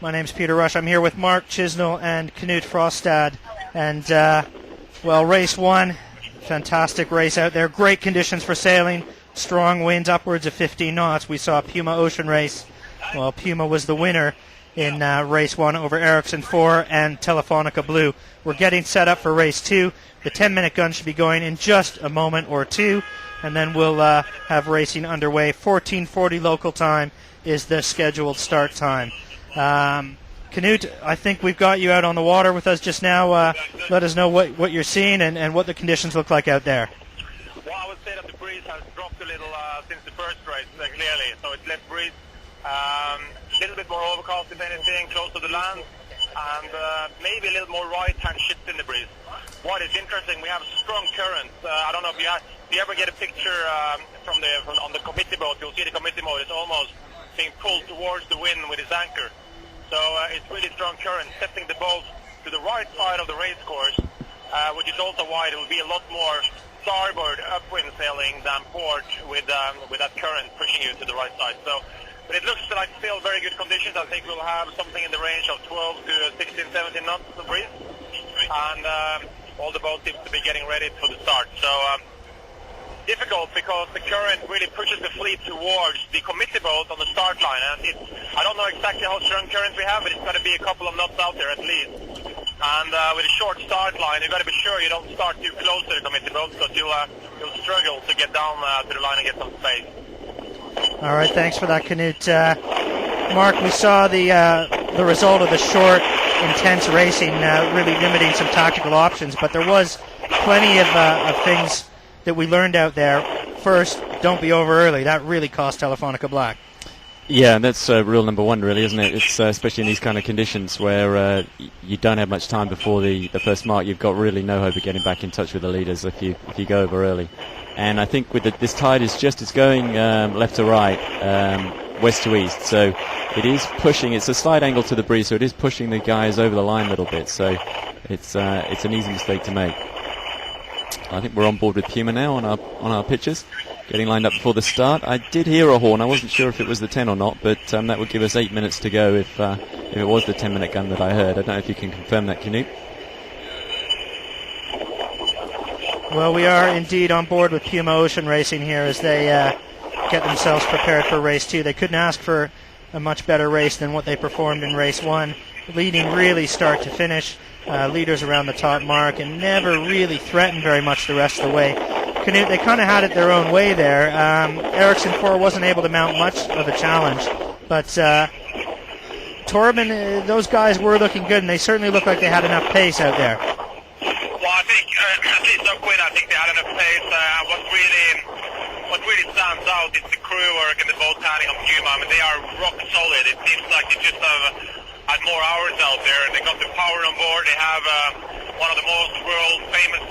My name's Peter Rush. I'm here with Mark Chisnell and Knut Frostad. And, well, race one, fantastic race out there. Great conditions for sailing. Strong winds, upwards of 15 knots. We saw Puma Ocean Race. Well, Puma was the winner in race one over Ericsson 4 and Telefonica Blue. We're getting set up for race two. The 10-minute gun should be going in just a moment or two, and then we'll have racing underway. 14:40 local time is the scheduled start time. Knut, I think we've got you out on the water with us just now. Let us know what you're seeing and what the conditions look like out there. Well, I would say that the breeze has dropped a little since the first race, clearly. So it's less breeze, a little bit more overcast, if anything, close to the land, and maybe a little more right-hand shift in the breeze. What is interesting, we have strong currents. I don't know if you ever get a picture on the committee boat. You'll see the committee boat is almost being pulled towards the wind with its anchor. So it's really strong current, setting the boat to the right side of the race course, which is also why it will be a lot more starboard upwind sailing than port with that current pushing you to the right side. So, but it looks like still very good conditions. I think we'll have something in the range of 12 to 16, 17 knots of breeze, and all the boats seem to be getting ready for the start. So difficult because the current really pushes the fleet towards the committee boat on the start line, and I don't know exactly how strong current we have, but it's got to be a couple of knots out there at least. And with a short start line, you've got to be sure you don't start too close to the committee boat, because you'll struggle to get down to the line and get some space. All right, thanks for that, Knut. Mark, we saw the result of the short, intense racing really limiting some tactical options, but there was plenty of things that we learned out there. First, don't be over early. That really cost Telefonica Black. Yeah, and that's rule number one, really, isn't it? It's especially in these kind of conditions where you don't have much time before the first mark. You've got really no hope of getting back in touch with the leaders if you go over early. And I think with this tide is it's going left to right, west to east. So it is pushing. It's a slight angle to the breeze, so it is pushing the guys over the line a little bit. So it's an easy mistake to make. I think we're on board with Puma now on our pitches, getting lined up before the start. I did hear a horn. I wasn't sure if it was the 10 or not, but that would give us 8 minutes to go if it was the 10-minute gun that I heard. I don't know if you can confirm that, Knut. Well, we are indeed on board with Puma Ocean Racing here as they get themselves prepared for race two. They couldn't ask for a much better race than what they performed in race one, leading really start to finish. Leaders around the top mark and never really threatened very much the rest of the way. Knut, they kind of had it their own way there. Ericsson 4 wasn't able to mount much of a challenge, but Torben, those guys were looking good, and they certainly looked like they had enough pace out there. Well, I think at least Upwind, I think they had enough pace. What really stands out is the crew work and the boat handling of Puma. I mean, they are rock solid. It seems like they just have had more hours out there, and they got the power on board. They have one of the most world famous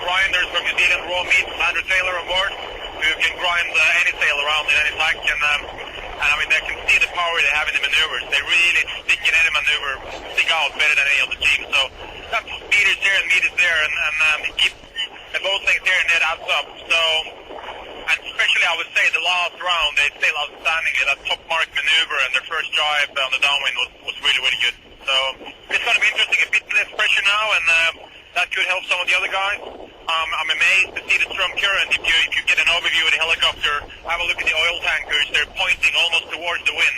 grinders from New Zealand, raw meat, Andrew Taylor on board, who can grind any sail around in any tank, and I mean, they can see the power they have in the maneuvers. They really stick in any maneuver, stick out better than any other team. So that's meters here and meters there, and keep the both things there and that adds up. So, and especially I would say the last round, they sailed outstandingly. That top mark maneuver and their first drive on the downwind was really, really good. So it's going to be interesting. A bit less pressure now, and that could help some of the other guys. I'm amazed to see the strong current. If you get an overview of the helicopter, have a look at the oil tankers. They're pointing almost towards the wind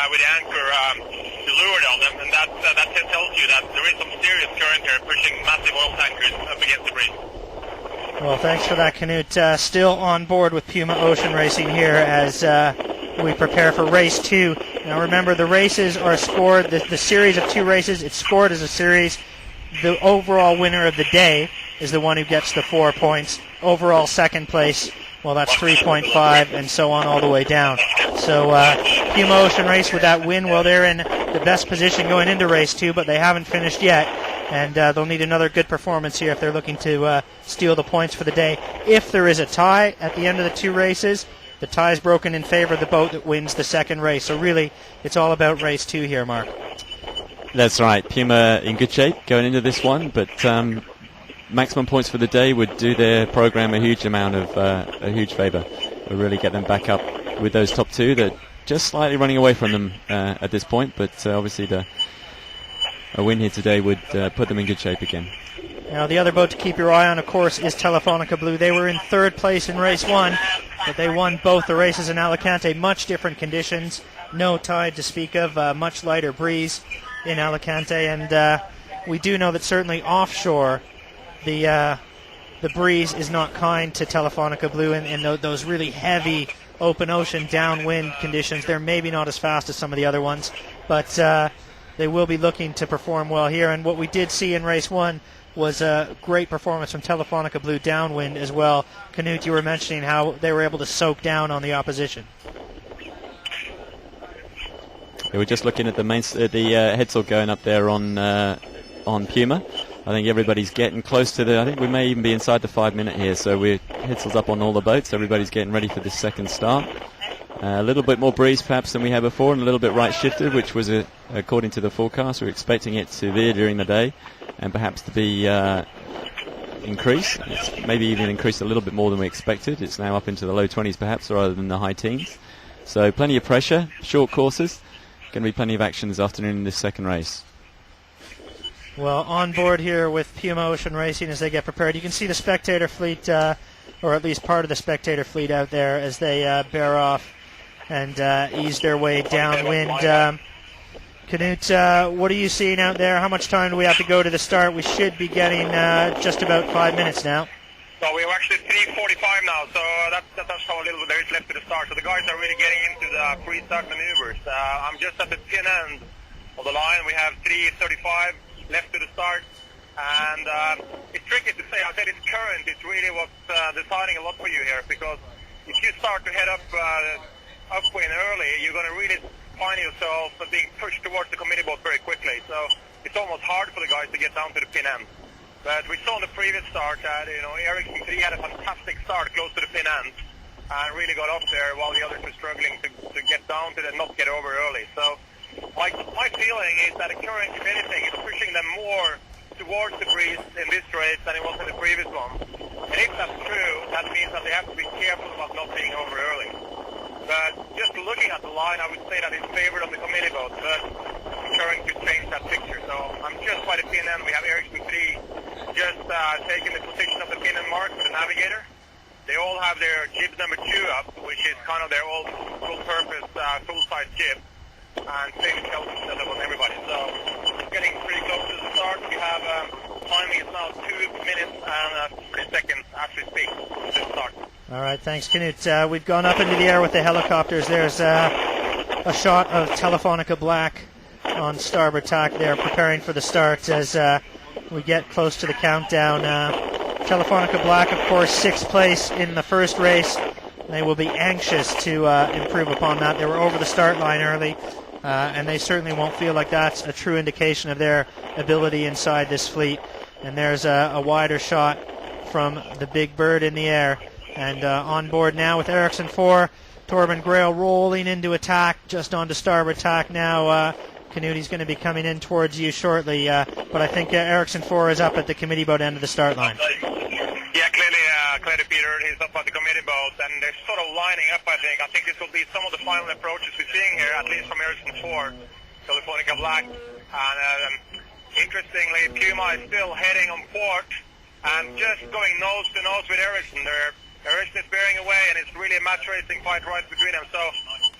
with the anchor to lure on them, and that tells you that there is some serious current here pushing massive oil tankers up against the breeze. Well, thanks for that, Knut. Still on board with Puma Ocean Racing here as we prepare for race two. Now remember, the races are scored, the series of two races, it's scored as a series. The overall winner of the day is the one who gets the 4 points. Overall second place, well, that's 3.5, and so on all the way down. So Puma Ocean Race with that win, well, they're in the best position going into race two, but they haven't finished yet. And they'll need another good performance here if they're looking to steal the points for the day. If there is a tie at the end of the two races, the tie is broken in favor of the boat that wins the second race. So really, it's all about race two here, Mark. That's right. Puma in good shape going into this one, but maximum points for the day would do their program a huge amount of a huge favour. Will really get them back up with those top two that just slightly running away from them at this point, but obviously a win here today would put them in good shape again. Now the other boat to keep your eye on, of course, is Telefonica Blue. They were in third place in race 1, but they won both the races in Alicante. Much different conditions, no tide to speak of, much lighter breeze in Alicante, and we do know that certainly offshore the breeze is not kind to Telefonica Blue in those really heavy open ocean downwind conditions. They're maybe not as fast as some of the other ones, but they will be looking to perform well here. And what we did see in race 1 was a great performance from Telefonica Blue downwind as well. Knut, you were mentioning how they were able to soak down on the opposition. We're just looking at the headsail going up there on Puma. I think everybody's getting close to I think we may even be inside the 5-minute here, so we're headsails up on all the boats. Everybody's getting ready for this second start. A little bit more breeze perhaps than we had before, and a little bit right shifted, which was according to the forecast. We're expecting it to veer during the day and perhaps to be increased. It's maybe even increased a little bit more than we expected. It's now up into the low 20s perhaps rather than the high teens. So plenty of pressure, short courses. Going to be plenty of action this afternoon in this second race. Well, on board here with Puma Ocean Racing as they get prepared, you can see the spectator fleet, or at least part of the spectator fleet out there as they bear off and ease their way downwind. Knut, what are you seeing out there? How much time do we have to go to the start? We should be getting just about 5 minutes now. So we're actually 3:45 now, so that's how little there is left to the start. So the guys are really getting into the pre-start maneuvers. I'm just at the pin end of the line. We have 3:35 left to the start, and it's tricky to say. I said it's current. It's really what's deciding a lot for you here, because if you start to head upwind early, you're going to really find yourself being pushed towards the committee boat very quickly. So it's almost hard for the guys to get down to the pin end. But we saw in the previous start that Ericsson 3 had a fantastic start close to the pin end and really got up there while the others were struggling to get down to it and not get over early. So my feeling is that the current, if anything, is pushing them more towards the breeze in this race than it was in the previous one. And if that's true, that means that they have to be careful about not being over early. But just looking at the line, I would say that it's favored of the committee boat, but the current could change that picture. So I'm just by the pin end. We have Ericsson 3 just taking the position of the pin and mark for the navigator. They all have their jib number 2 up, which is kind of their old full-purpose, full-size jib, and same skeleton setup on everybody. So getting pretty close to the start. We have timing is now 2 minutes and 3 seconds as we speak to start. All right, thanks, Knut. We've gone up into the air with the helicopters. There's a shot of Telefonica Black on starboard tack there, preparing for the start as we get close to the countdown. Telefonica Black, of course, 6th place in the first race. They will be anxious to improve upon that. They were over the start line early, and they certainly won't feel like that's a true indication of their ability inside this fleet. And there's a wider shot from the big bird in the air. And on board now with Ericsson 4, Torben Grail rolling into attack, just onto starboard tack now. Knut, going to be coming in towards you shortly, but I think Ericsson 4 is up at the committee boat end of the start line. Yeah, clearly Peter is up at the committee boat, and they're sort of lining up, I think. I think this will be some of the final approaches we're seeing here, at least from Ericsson 4, Telefonica Black. And interestingly, Puma is still heading on port and just going nose to nose with Ericsson. Ericsson is bearing away, and it's really a match racing fight right between them. So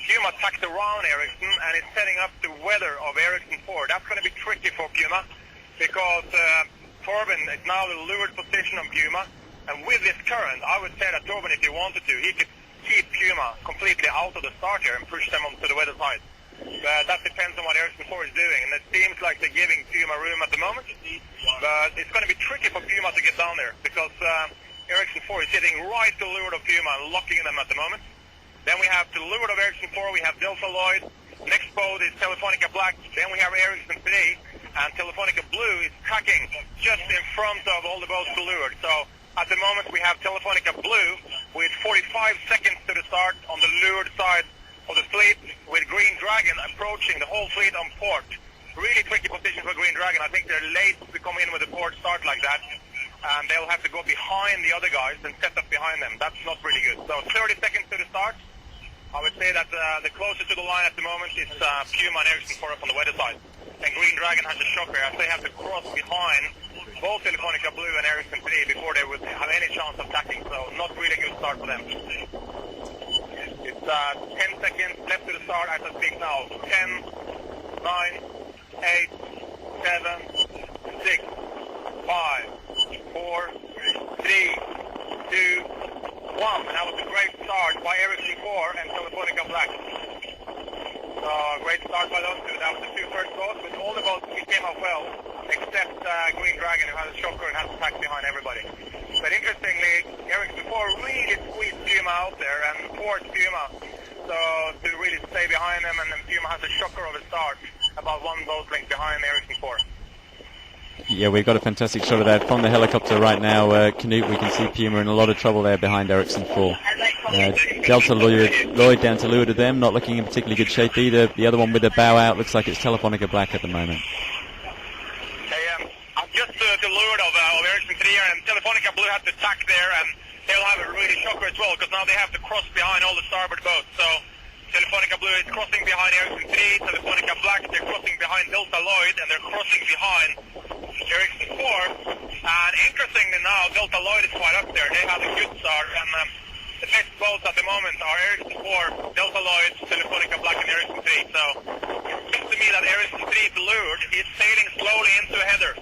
Puma tacked around Ericsson and is setting up the weather of Ericsson 4. That's going to be tricky for Puma because Torben is now in the lured position on Puma. And with this current, I would say that Torben, if he wanted to, he could keep Puma completely out of the start here and push them onto the weather side. But that depends on what Ericsson 4 is doing. And it seems like they're giving Puma room at the moment. But it's going to be tricky for Puma to get down there because Ericsson 4 is sitting right to leeward of Puma and locking them at the moment. Then we have to leeward of Ericsson 4, we have Delta Lloyd. Next boat is Telefonica Black. Then we have Ericsson 3. And Telefonica Blue is tracking just in front of all the boats to leeward. So at the moment we have Telefonica Blue with 45 seconds to the start on the leeward side of the fleet, with Green Dragon approaching the whole fleet on port. Really tricky position for Green Dragon. I think they're late to come in with a port start like that. And they'll have to go behind the other guys and set up behind them. That's not really good. So 30 seconds to the start. I would say that the closest to the line at the moment is Puma and Ericsson for us on the weather side. And Green Dragon has a shocker as they have to cross behind both Telefonica Blue and Ericsson 3 before they would have any chance of tacking, so not really a good start for them. It's 10 seconds left to the start as I speak now. 10, 9, 8, 7, 6, 5, 4, 3, 2, 1. And that was a great start by Ericsson 4 and Telefonica Black. So great start by those two. That was the two first boats. With all the boats, we came out well, except Green Dragon, who has a shocker and has to pack behind everybody. But interestingly, Ericsson 4 really squeezed Puma out there and forced Puma to really stay behind them, and then Puma has a shocker of a start, about one boat length behind Ericsson 4. Yeah, we've got a fantastic shot of that from the helicopter right now. Canute, we can see Puma in a lot of trouble there behind Ericsson 4. Delta Lloyd down to leeward of them, not looking in particularly good shape either. The other one with the bow out looks like it's Telefonica Black at the moment. I'm just to leeward of Ericsson 3 here, and Telefonica Blue have to tack there, and they'll have a really shocker as well, because now they have to cross behind all the starboard boats. So Telefonica Blue is crossing behind Ericsson 3, Telefonica Black, they're crossing behind Delta Lloyd, and they're crossing behind Ericsson 4. And interestingly now, Delta Lloyd is quite up there. They have a good start, and the best boats at the moment are Ericsson 4, Delta Lloyd, Telefonica Black, and Ericsson 3. So it seems to me that Ericsson 3 to leeward is sailing slowly into a header.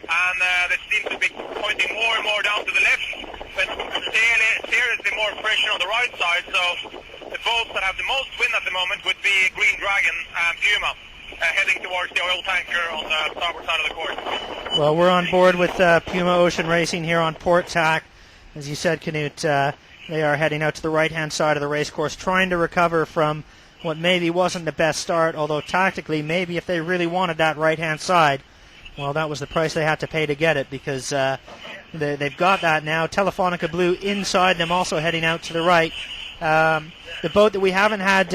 And they seem to be pointing more and more down to the left, but seriously more pressure on the right side. So the boats that have the most wind at the moment would be Green Dragon and Puma, heading towards the oil tanker on the starboard side of the course. Well, we're on board with Puma Ocean Racing here on port tack. As you said, Canute, they are heading out to the right-hand side of the race course, trying to recover from what maybe wasn't the best start, although tactically, maybe if they really wanted that right-hand side, well, that was the price they had to pay to get it, because they've got that now. Telefonica Blue inside them, also heading out to the right. The boat that we haven't had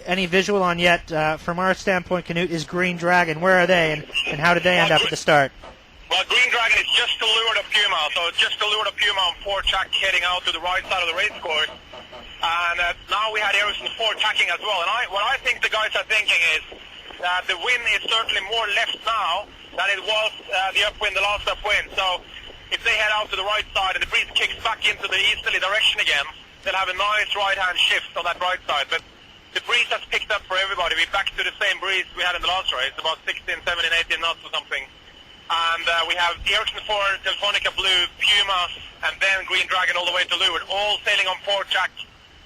any visual on yet, from our standpoint, Canute, is Green Dragon. Where are they, and how did they end up at the start? Well, Green Dragon is just to leeward of Puma, so it's just to leeward of Puma on port tack, heading out to the right side of the race course. And now we had Ericsson 4 tacking as well. And what I think the guys are thinking is that the wind is certainly more left now than it was the upwind, the last upwind. So if they head out to the right side and the breeze kicks back into the easterly direction again, they'll have a nice right-hand shift on that right side. But the breeze has picked up for everybody. We're back to the same breeze we had in the last race, about 16, 17, 18 knots or something. And we have Ericsson 4, Telefonica Blue, Puma, and then Green Dragon all the way to leeward, all sailing on port tack,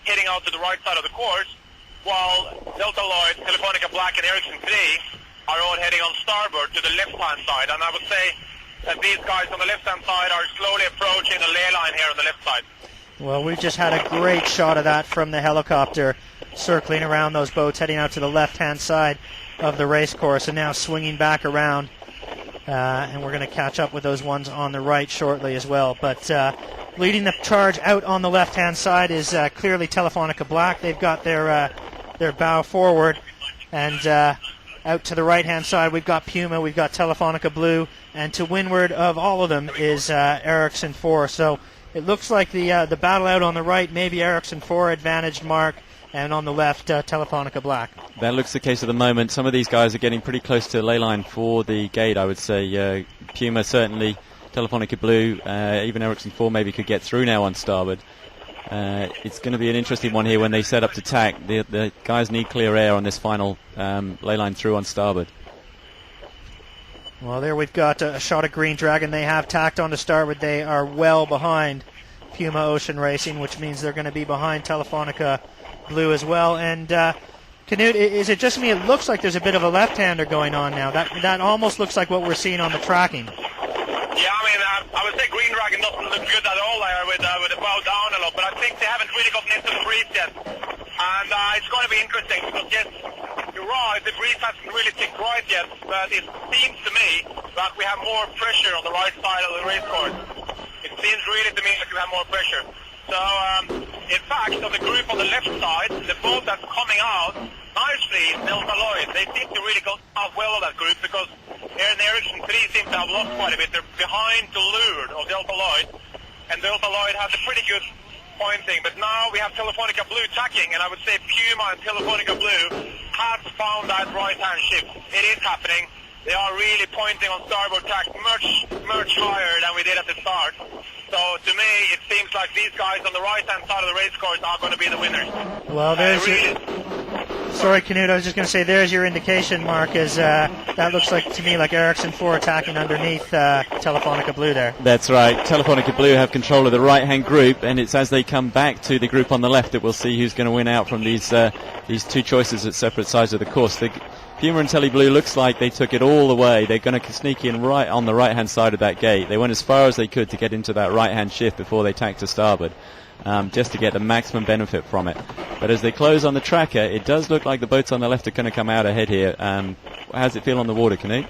heading out to the right side of the course, while Delta Lloyd, Telefonica Black, and Ericsson 3 are all heading on starboard to the left-hand side. And I would say that these guys on the left-hand side are slowly approaching the ley line here on the left side. Well, we've just had a great shot of that from the helicopter, circling around those boats, heading out to the left-hand side of the race course, and now swinging back around. And we're going to catch up with those ones on the right shortly as well. But leading the charge out on the left-hand side is clearly Telefonica Black. They've got their bow forward, and out to the right-hand side we've got Puma, we've got Telefonica Blue, and to windward of all of them is Ericsson 4. So it looks like the battle out on the right, maybe Ericsson 4 advantaged Mark, and on the left, Telefonica Black. That looks the case at the moment. Some of these guys are getting pretty close to the ley line for the gate, I would say. Puma certainly, Telefonica Blue, even Ericsson 4 maybe could get through now on starboard. It's going to be an interesting one here when they set up to tack. The guys need clear air on this final ley line through on starboard. Well, there we've got a shot of Green Dragon. They have tacked on to starboard. They are well behind Puma Ocean Racing, which means they're going to be behind Telefonica Blue as well. And Canute, is it just me? It looks like there's a bit of a left-hander going on now. That almost looks like what we're seeing on the tracking. Yeah, I mean, I would say Green Dragon doesn't look good at all there with the bow down a lot, but I think they haven't really gotten into the breeze yet. And it's going to be interesting because, yes, you're right, the breeze hasn't really ticked right yet, but it seems to me that we have more pressure on the right side of the race course. It seems really to me like we have more pressure. So, in fact, on the group on the left side, the boat that's coming out nicely is Delta Lloyd. They seem to really go out well of that group because Aaron Ericsson 3 seems to have lost quite a bit. They're behind to leeward of Delta Lloyd, and Delta Lloyd has a pretty good pointing, but now we have Telefonica Blue tacking, and I would say Puma and Telefonica Blue have found that right-hand shift. It is happening. They are really pointing on starboard tack much higher than we did at the start. So to me, it seems like these guys on the right-hand side of the race course are going to be the winners. Well, there's sorry, Knut, I was just going to say there's your indication, Mark, is that looks like to me like Ericsson 4 attacking underneath Telefonica Blue there. That's right. Telefonica Blue have control of the right-hand group, and it's as they come back to the group on the left that we'll see who's going to win out from these two choices at separate sides of the course. The Puma and Tele Blue looks like they took it all the way. They're going to sneak in right on the right-hand side of that gate. They went as far as they could to get into that right-hand shift before they tacked to starboard, just to get the maximum benefit from it. But as they close on the tracker, it does look like the boats on the left are going to come out ahead here. How's it feel on the water, Knut? Well,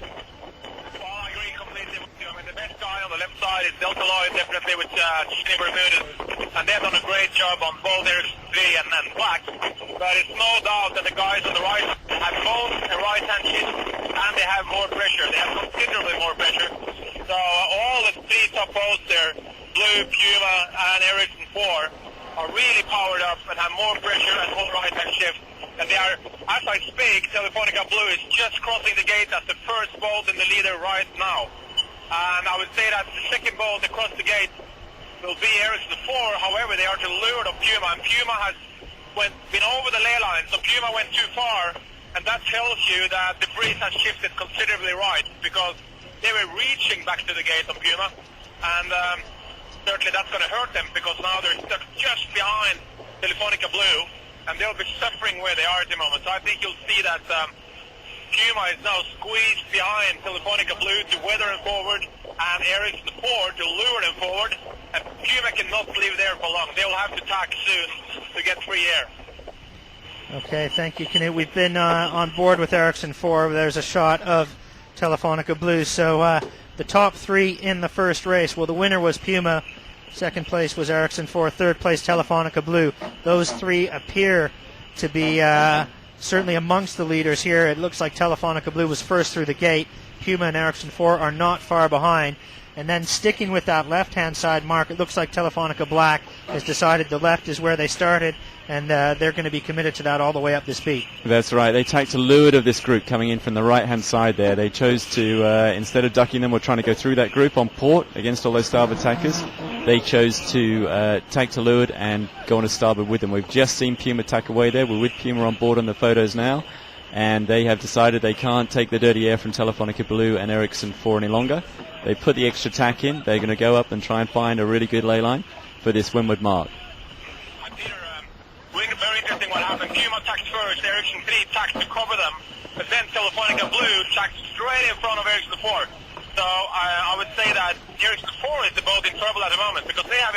I agree completely with you. I mean, the best guy on the left side is Delta Lloyd, definitely with Bermudas, and they've done a great job on both their 3 and Black. But it's no doubt that the guys on the right have both a right-hand shift and they have more pressure. They have considerably more pressure. So all the 3 top boats there, Blue, Puma, and Ericsson 4, are really powered up and have more pressure and more right-hand shift. And they are, as I speak, Telefonica Blue is just crossing the gate as the first boat in the leader right now. And I would say that the second boat across the gate will be Ericsson 4. However, they are to leeward of Puma, and Puma has been over the ley line, so Puma went too far, and that tells you that the breeze has shifted considerably right, because they were reaching back to the gate on Puma, and certainly that's going to hurt them, because now they're stuck just behind Telefonica Blue, and they'll be suffering where they are at the moment. So I think you'll see that Puma is now squeezed behind Telefonica Blue to weather them forward, and Ericsson 4 to lure them forward, and Puma cannot live there for long. They'll have to tack soon to get free air. Okay, thank you, Knut. We've been on board with Ericsson 4. There's a shot of Telefonica Blue. So the top 3 in the first race, well, the winner was Puma. Second place was Ericsson 4. Third place, Telefonica Blue. Those 3 appear to be certainly amongst the leaders here. It looks like Telefonica Blue was first through the gate. Puma and Ericsson 4 are not far behind. And then sticking with that left-hand side, Mark, it looks like Telefonica Black has decided the left is where they started, and they're going to be committed to that all the way up this beat. That's right. They tacked to leeward of this group coming in from the right-hand side there. They chose to, instead of ducking them or trying to go through that group on port against all those starboard tackers, they chose to tack to leeward and go on to starboard with them. We've just seen Puma tack away there. We're with Puma on board on the photos now, and they have decided they can't take the dirty air from Telefonica Blue and Ericsson 4 any longer. They put the extra tack in. They're going to go up and try and find a really good ley line for this Windward Mark. Peter, very interesting what happened. Puma tacked first, Ericsson 3 tacked to cover them, but then Telefonica Blue tacked straight in front of Ericsson 4. So I would say that Ericsson 4 is the boat in trouble at the moment, because they have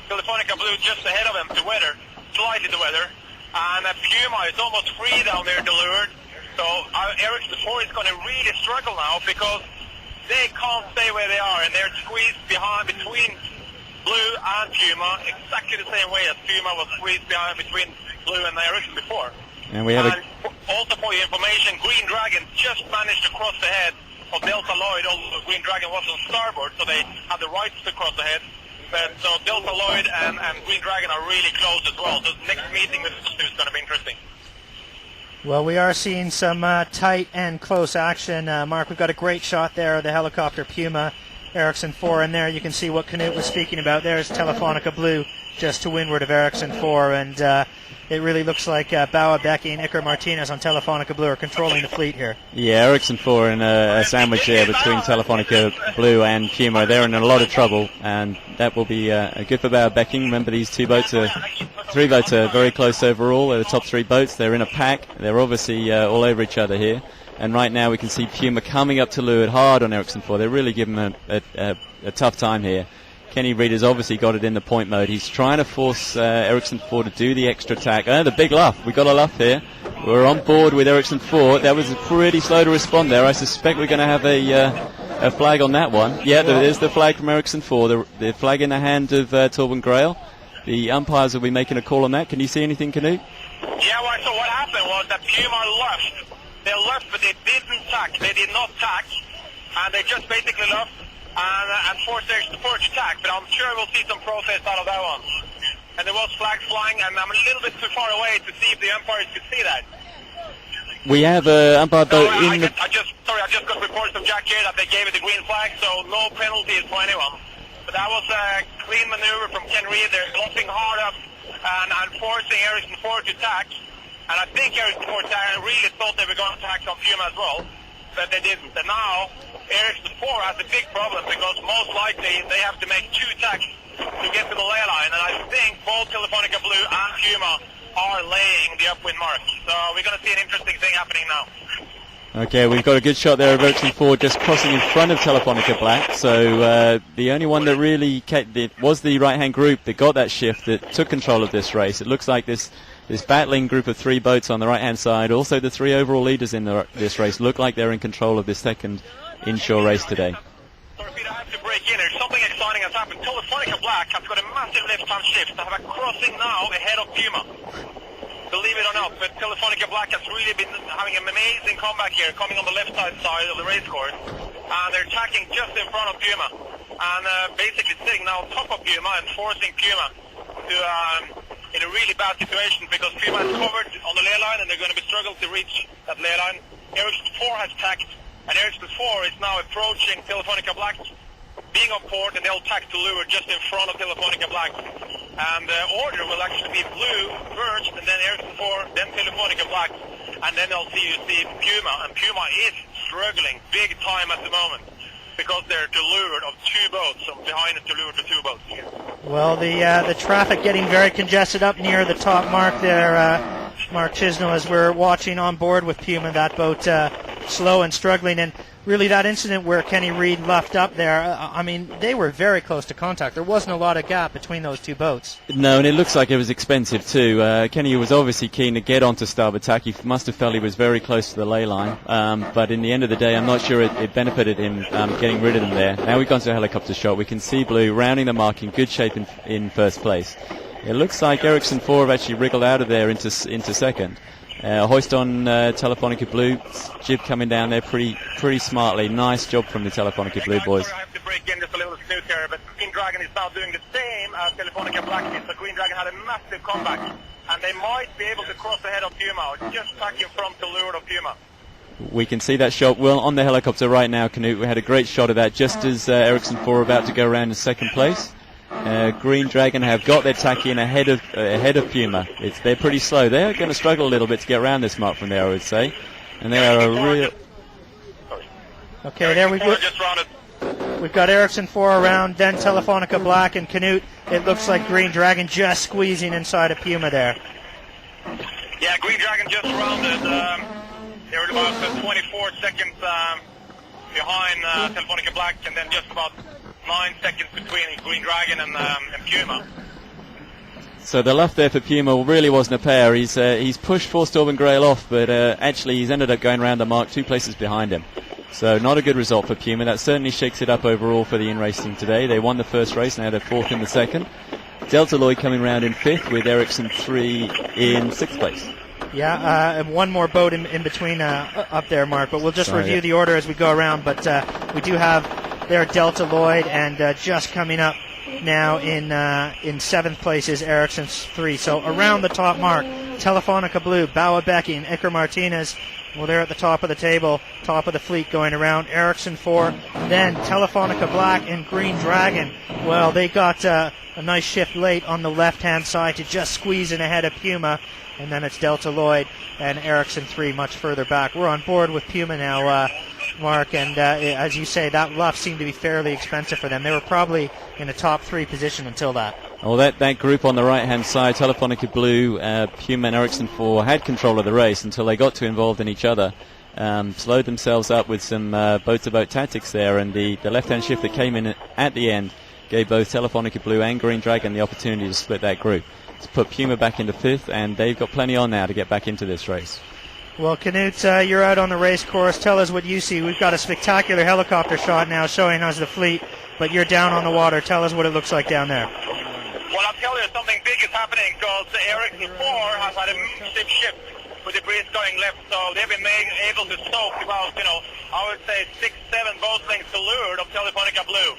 Telefonica Blue just ahead of them to weather, slightly to weather, and Puma is almost free down there to leeward. So Ericsson 4 is going to really struggle now, because they can't stay where they are, and they're squeezed behind between Blue and Puma, exactly the same way as Puma was squeezed behind between Blue and Ericsson before. And we have also for your information, Green Dragon just managed to cross the head of Delta Lloyd, although Green Dragon was on starboard, so they had the rights to cross the head. But so Delta Lloyd and Green Dragon are really close as well. So the next meeting with the two is going to be interesting. Well, we are seeing some tight and close action. Mark, we've got a great shot there of the helicopter Puma, Ericsson 4, and there you can see what Knut was speaking about. There's Telefonica Blue just to windward of Ericsson 4, and it really looks like Bauer, Becky, and Iker Martinez on Telefonica Blue are controlling the fleet here. Yeah, Ericsson 4 in a sandwich there between Telefonica Blue and Puma. They're in a lot of trouble, and that will be good for Bauer Becking. Remember, these 3 boats are very close overall. They're the top 3 boats. They're in a pack. They're obviously all over each other here. And right now we can see Puma coming up to leeward hard on Ericsson 4. They're really giving them a tough time here. Kenny Reed has obviously got it in the point mode. He's trying to force Ericsson 4 to do the extra tack. The big luff. We got a luff here. We're on board with Ericsson 4. That was pretty slow to respond there. I suspect we're going to have a flag on that one. Yeah, there's the flag from Ericsson 4. The flag in the hand of Torben Grail. The umpires will be making a call on that. Can you see anything, Knut? Yeah, well, so what happened was that Puma left. They left, but they didn't tack. They did not tack, and they just basically left and forced Ericsson 4 to tack. But I'm sure we'll see some protest out of that one. and there was flags flying, and I'm a little bit too far away to see if the umpires could see that. We have umpire boat in the... I just got reports from Jack here that they gave it the green flag, so no penalties for anyone. But that was a clean maneuver from Ken Reed. They're lofting hard up and forcing Ericsson 4 to tack. And I think Ericsson 4 really thought they were going to tack on Puma as well, but they didn't. And now Ericsson 4 has a big problem because most likely they have to make 2 tacks to get to the ley line. And I think both Telefonica Blue and Puma are laying the upwind mark. So we're going to see an interesting thing happening now. Okay, we've got a good shot there of Ericsson 4 just crossing in front of Telefonica Black. So the only one that really was the right-hand group that got that shift, that took control of this race. It looks like this battling group of 3 boats on the right-hand side, also the 3 overall leaders in this race, look like they're in control of this second inshore race today. Sorry, Peter, I have to break in. There's something exciting has happened. Telefonica Black has got a massive left-hand shift. They have a crossing now ahead of Puma. Believe it or not, but Telefonica Black has really been having an amazing comeback here, coming on the left-hand side of the race course. And they're tacking just in front of Puma. And basically sitting now on top of Puma and forcing Puma to... in a really bad situation because Puma is covered on the ley line and they're going to be struggling to reach that ley line. Ericsson 4 has tacked, and Ericsson 4 is now approaching Telefonica Black, being on port, and they'll tack to leeward just in front of Telefonica Black. And the order will actually be Blue first, and then Ericsson 4, then Telefonica Black, and then they'll see Puma. And Puma is struggling big time at the moment, because they're to leeward of 2 boats, so behind is to leeward for 2 boats. Well, the traffic getting very congested up near the top mark there, Mark Chisnell, as we're watching on board with Puma, that boat slow and struggling. And really that incident where Kenny Reed left up there, I mean, they were very close to contact. There wasn't a lot of gap between those 2 boats. No, and it looks like it was expensive too. Kenny was obviously keen to get onto starboard tack. He must have felt he was very close to the ley line. But in the end of the day, I'm not sure it benefited him getting rid of them there. Now we've gone to a helicopter shot. We can see Blue rounding the mark in good shape in first place. It looks like Ericsson 4 have actually wriggled out of there into second. Hoist on Telefonica Blue, jib coming down there pretty smartly. Nice job from the Telefonica Blue boys. I have to break in just a little snoot here, but Green Dragon is now doing the same as Telefonica Black did. So Green Dragon had a massive comeback, and they might be able to cross ahead of Puma, just tacking from to leeward of Puma. We can see that shot well on the helicopter right now, Canute. We had a great shot of that just as Ericsson 4 are about to go around in second place. Green Dragon have got their tack in ahead of Puma. They're pretty slow. They're going to struggle a little bit to get around this mark from there, I would say. And they are a real... Okay, there we go. We've got Ericsson 4 around, then Telefonica Black, and Canute. It looks like Green Dragon just squeezing inside of Puma there. Yeah, Green Dragon just rounded. They were about 24 seconds behind Telefonica Black, and then just about 9 seconds between Green Dragon and Puma. So the luff there for Puma really wasn't a pair. He's pushed Forstauben Grail off, but actually he's ended up going around the mark 2 places behind him. So not a good result for Puma. That certainly shakes it up overall for the in-racing today. They won the first race, now they're 4th in the second. Delta Lloyd coming round in 5th with Ericsson 3 in 6th place. Yeah, and one more boat in between up there, Mark, but we'll just review the order as we go around. But we do have there Delta Lloyd, and just coming up now in 7th place is Ericsson 3. So around the top mark, Telefonica Blue, Bawa Becky, and Iker Martinez. Well, they're at the top of the table, top of the fleet going around. Ericsson 4, then Telefonica Black and Green Dragon. Well, they got a nice shift late on the left-hand side to just squeeze in ahead of Puma. And then it's Delta Lloyd and Ericsson 3 much further back. We're on board with Puma now, Mark, and as you say, that luff seemed to be fairly expensive for them. They were probably in a top 3 position until that. Well, that group on the right-hand side, Telefonica Blue, Puma and Ericsson 4, had control of the race until they got too involved in each other. Slowed themselves up with some boat-to-boat tactics there, and the left-hand shift that came in at the end gave both Telefonica Blue and Green Dragon the opportunity to split that group. To put Puma back into 5th, and they've got plenty on now to get back into this race. Well, Canute, you're out on the race course. Tell us what you see. We've got a spectacular helicopter shot now showing us the fleet, but you're down on the water. Tell us what it looks like down there. Well, I'll tell you, something big is happening because Ericsson 4 has had a massive shift with the breeze going left, so they've been able to soak about, I would say 6-7 boat lengths to leeward of Telefonica Blue.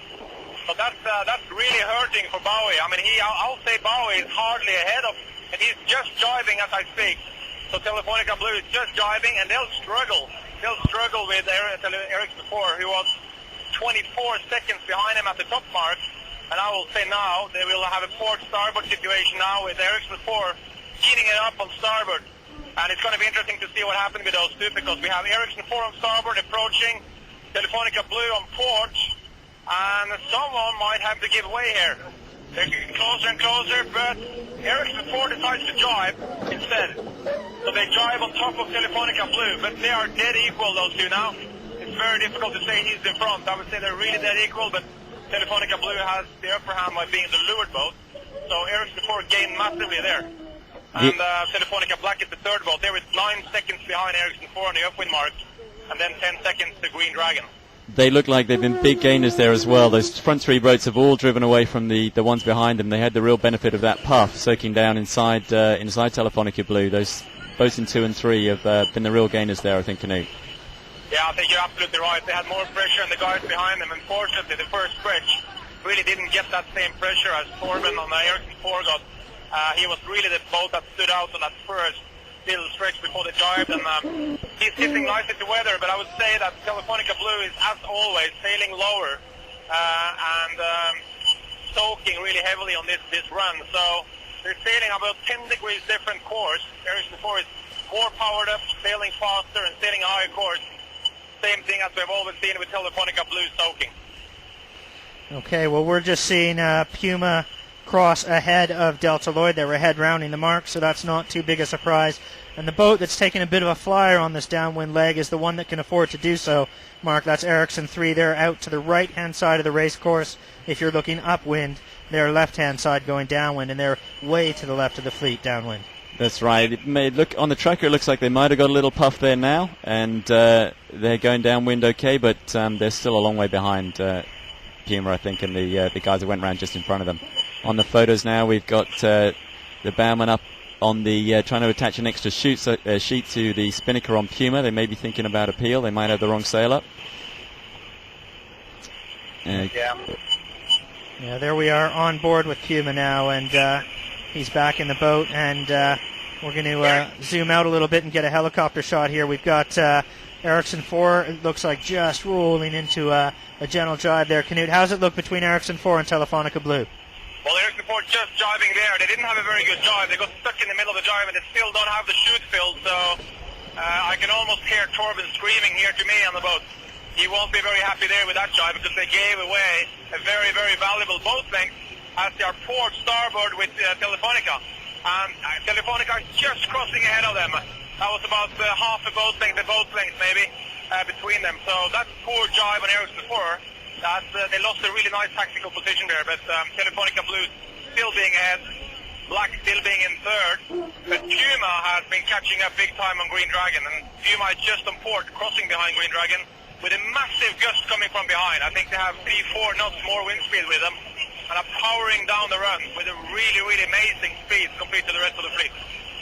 So that's really hurting for Bowie. I mean, I'll say Bowie is hardly ahead of, and he's just driving as I speak. So Telefonica Blue is just driving, and they'll struggle. They'll struggle with Ericsson 4, who was 24 seconds behind him at the top mark. And I will say now they will have a port starboard situation now with Ericsson 4 heating it up on starboard. And it's going to be interesting to see what happens with those two, because we have Ericsson 4 on starboard approaching Telefonica Blue on port, and someone might have to give way here. They're getting closer and closer, but Ericsson 4 decides to drive instead. So they drive on top of Telefonica Blue, but they are dead equal, those two now. It's very difficult to say he's in front. I would say they're really dead equal, but Telefonica Blue has the upper hand by being the leeward boat. So Ericsson 4 gained massively there. And Telefonica Black is the third boat. They were 9 seconds behind Ericsson 4 on the upwind mark, and then 10 seconds to Green Dragon. They look like they've been big gainers there as well. Those front three boats have all driven away from the ones behind them. They had the real benefit of that puff soaking down inside Telefonica Blue. Those boats in 2 and 3 have been the real gainers there, I think, Canute. Yeah, I think you're absolutely right. They had more pressure on the guys behind them. Unfortunately, the first stretch really didn't get that same pressure as Torben on the Ericsson 4 got. He was really the boat that stood out on that first little stretch before the drive, and he's hitting nicely to weather, but I would say that Telefonica Blue is, as always, sailing lower and soaking really heavily on this run. So they're sailing about 10 degrees different course. Ericsson 4 is more powered up, sailing faster and sailing a higher course. Same thing as we've always seen with Telefonica Blue soaking. Okay, well, we're just seeing Puma cross ahead of Delta Lloyd. They were ahead rounding the mark, so that's not too big a surprise. And the boat that's taking a bit of a flyer on this downwind leg is the one that can afford to do so, Mark. That's Ericsson 3. They're out to the right-hand side of the race course. If you're looking upwind, they're left-hand side going downwind, and they're way to the left of the fleet downwind. That's right. It may look on the tracker. It looks like they might have got a little puff there now, and they're going downwind okay, but they're still a long way behind Puma, I think, and the guys that went round just in front of them. On the photos now, we've got the bowman up on the trying to attach an extra sheet to the spinnaker on Puma. They may be thinking about appeal. They might have the wrong sail up. Yeah, there we are on board with Puma now, and he's back in the boat, and we're going to zoom out a little bit and get a helicopter shot here. We've got Ericsson 4, it looks like just rolling into a gentle drive there. Canute, how's it look between Ericsson 4 and Telefonica Blue? Well, Ericsson 4 just driving there. They didn't have a very good drive. They got stuck in the middle of the drive, and they still don't have the chute filled, so I can almost hear Torben screaming here to me on the boat. He won't be very happy there with that drive, because they gave away a very, very valuable boat length as they are port starboard with Telefonica. And Telefonica is just crossing ahead of them. That was about half a boat length maybe, between them. So that's poor drive on Ericsson 4. They lost a really nice tactical position there, but Telefonica Blue still being ahead, Black still being in third, but Puma has been catching up big time on Green Dragon, and Puma is just on port, crossing behind Green Dragon, with a massive gust coming from behind. I think they have 3-4 knots more wind speed with them, and are powering down the run with a really, really amazing speed compared to the rest of the fleet.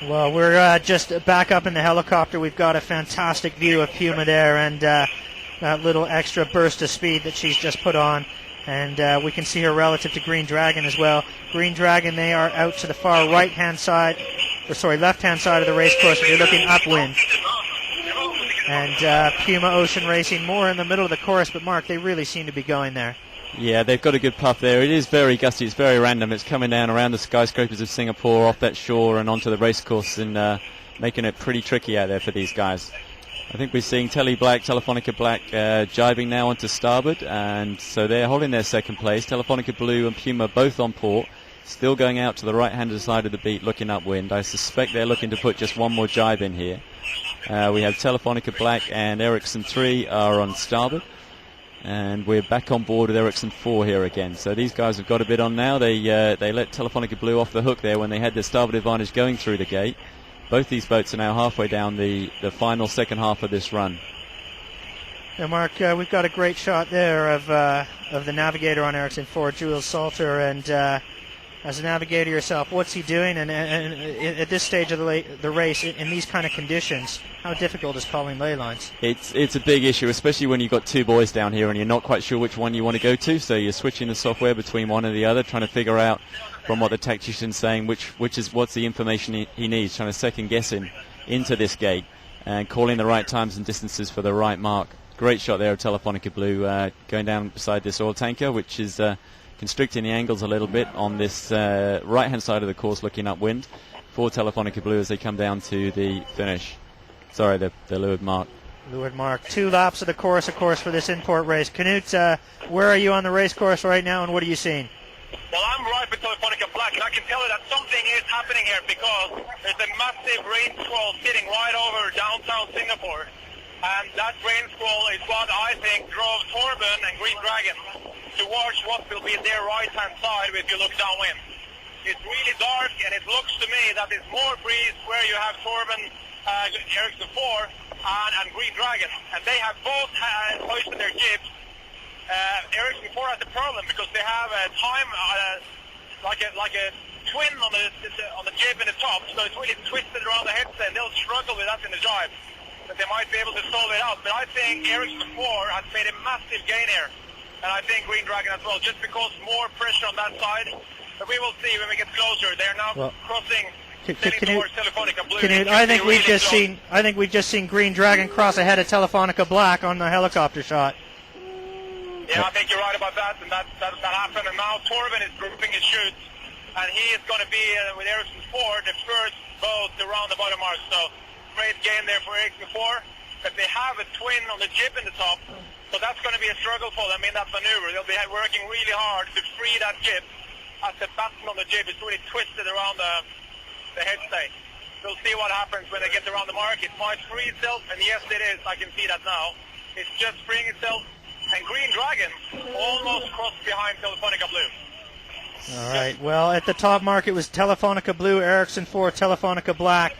Well, we're just back up in the helicopter. We've got a fantastic view of Puma there, and that little extra burst of speed that she's just put on, and we can see her relative to Green Dragon as well. Green Dragon, they are out to the far left-hand side of the race course if you're looking upwind. And Puma Ocean Racing more in the middle of the course, but Mark, they really seem to be going there. Yeah, they've got a good puff there. It is very gusty, it's very random. It's coming down around the skyscrapers of Singapore, off that shore and onto the race course, and making it pretty tricky out there for these guys. I think we're seeing Telefonica Black jibing now onto starboard, and so they're holding their second place. Telefonica Blue and Puma both on port, still going out to the right-hand side of the beat, looking upwind. I suspect they're looking to put just one more jibe in here. We have Telefonica Black and Ericsson 3 are on starboard, and we're back on board with Ericsson 4 here again. So these guys have got a bit on now. They let Telefonica Blue off the hook there when they had their starboard advantage going through the gate. Both these boats are now halfway down the final second half of this run. Yeah, Mark, we've got a great shot there of the navigator on Ericsson 4, Jules Salter, and as a navigator yourself, what's he doing? And at this stage of the race, in these kind of conditions, how difficult is calling ley lines? It's a big issue, especially when you've got two boys down here and you're not quite sure which one you want to go to. So you're switching the software between one and the other, trying to figure out from what the tactician's saying what's the information he needs, trying to second guess him into this gate and calling the right times and distances for the right mark. Great shot there of Telefonica Blue going down beside this oil tanker, which is constricting the angles a little bit on this right-hand side of the course looking upwind for Telefonica Blue as they come down to the finish. Sorry, the leeward mark. Leeward mark. 2 laps of the course, of course, for this import race. Knut, where are you on the race course right now, and what are you seeing? Well, I'm right with Telefonica Black, and I can tell you that something is happening here because there's a massive rain squall sitting right over downtown Singapore. And that rain squall is what I think drove Torben and Green Dragon towards what will be their right-hand side if you look downwind. It's really dark, and it looks to me that there's more breeze where you have Torben, Ericsson 4, and Green Dragon. And they have both hoisted their jibs. Ericsson 4 has a problem because they have a time like a twin on the jib in the top, so it's really twisted around the headset, and they'll struggle with that in the drive. But they might be able to solve it out. But I think Ericsson 4 has made a massive gain here, and I think Green Dragon as well, just because more pressure on that side. But we will see when we get closer. They're now crossing. I think we've just seen Green Dragon cross ahead of Telefonica Black on the helicopter shot. Yeah, I think you're right about that, and that happened. And now Torben is grouping his chutes, and he is going to be with Ericsson 4 the first boat to round the bottom mark. So great game there for Ericsson 4, but they have a twin on the jib in the top, so that's going to be a struggle for them in that maneuver. They'll be working really hard to free that jib, as the batten on the jib is really twisted around the headstay. We'll see what happens when they get around the mark. It might free itself, and yes it is, I can see that now. It's just freeing itself, and Green Dragon almost crossed behind Telefonica Blue. All right, well, at the top mark it was Telefonica Blue, Ericsson 4, Telefonica Black.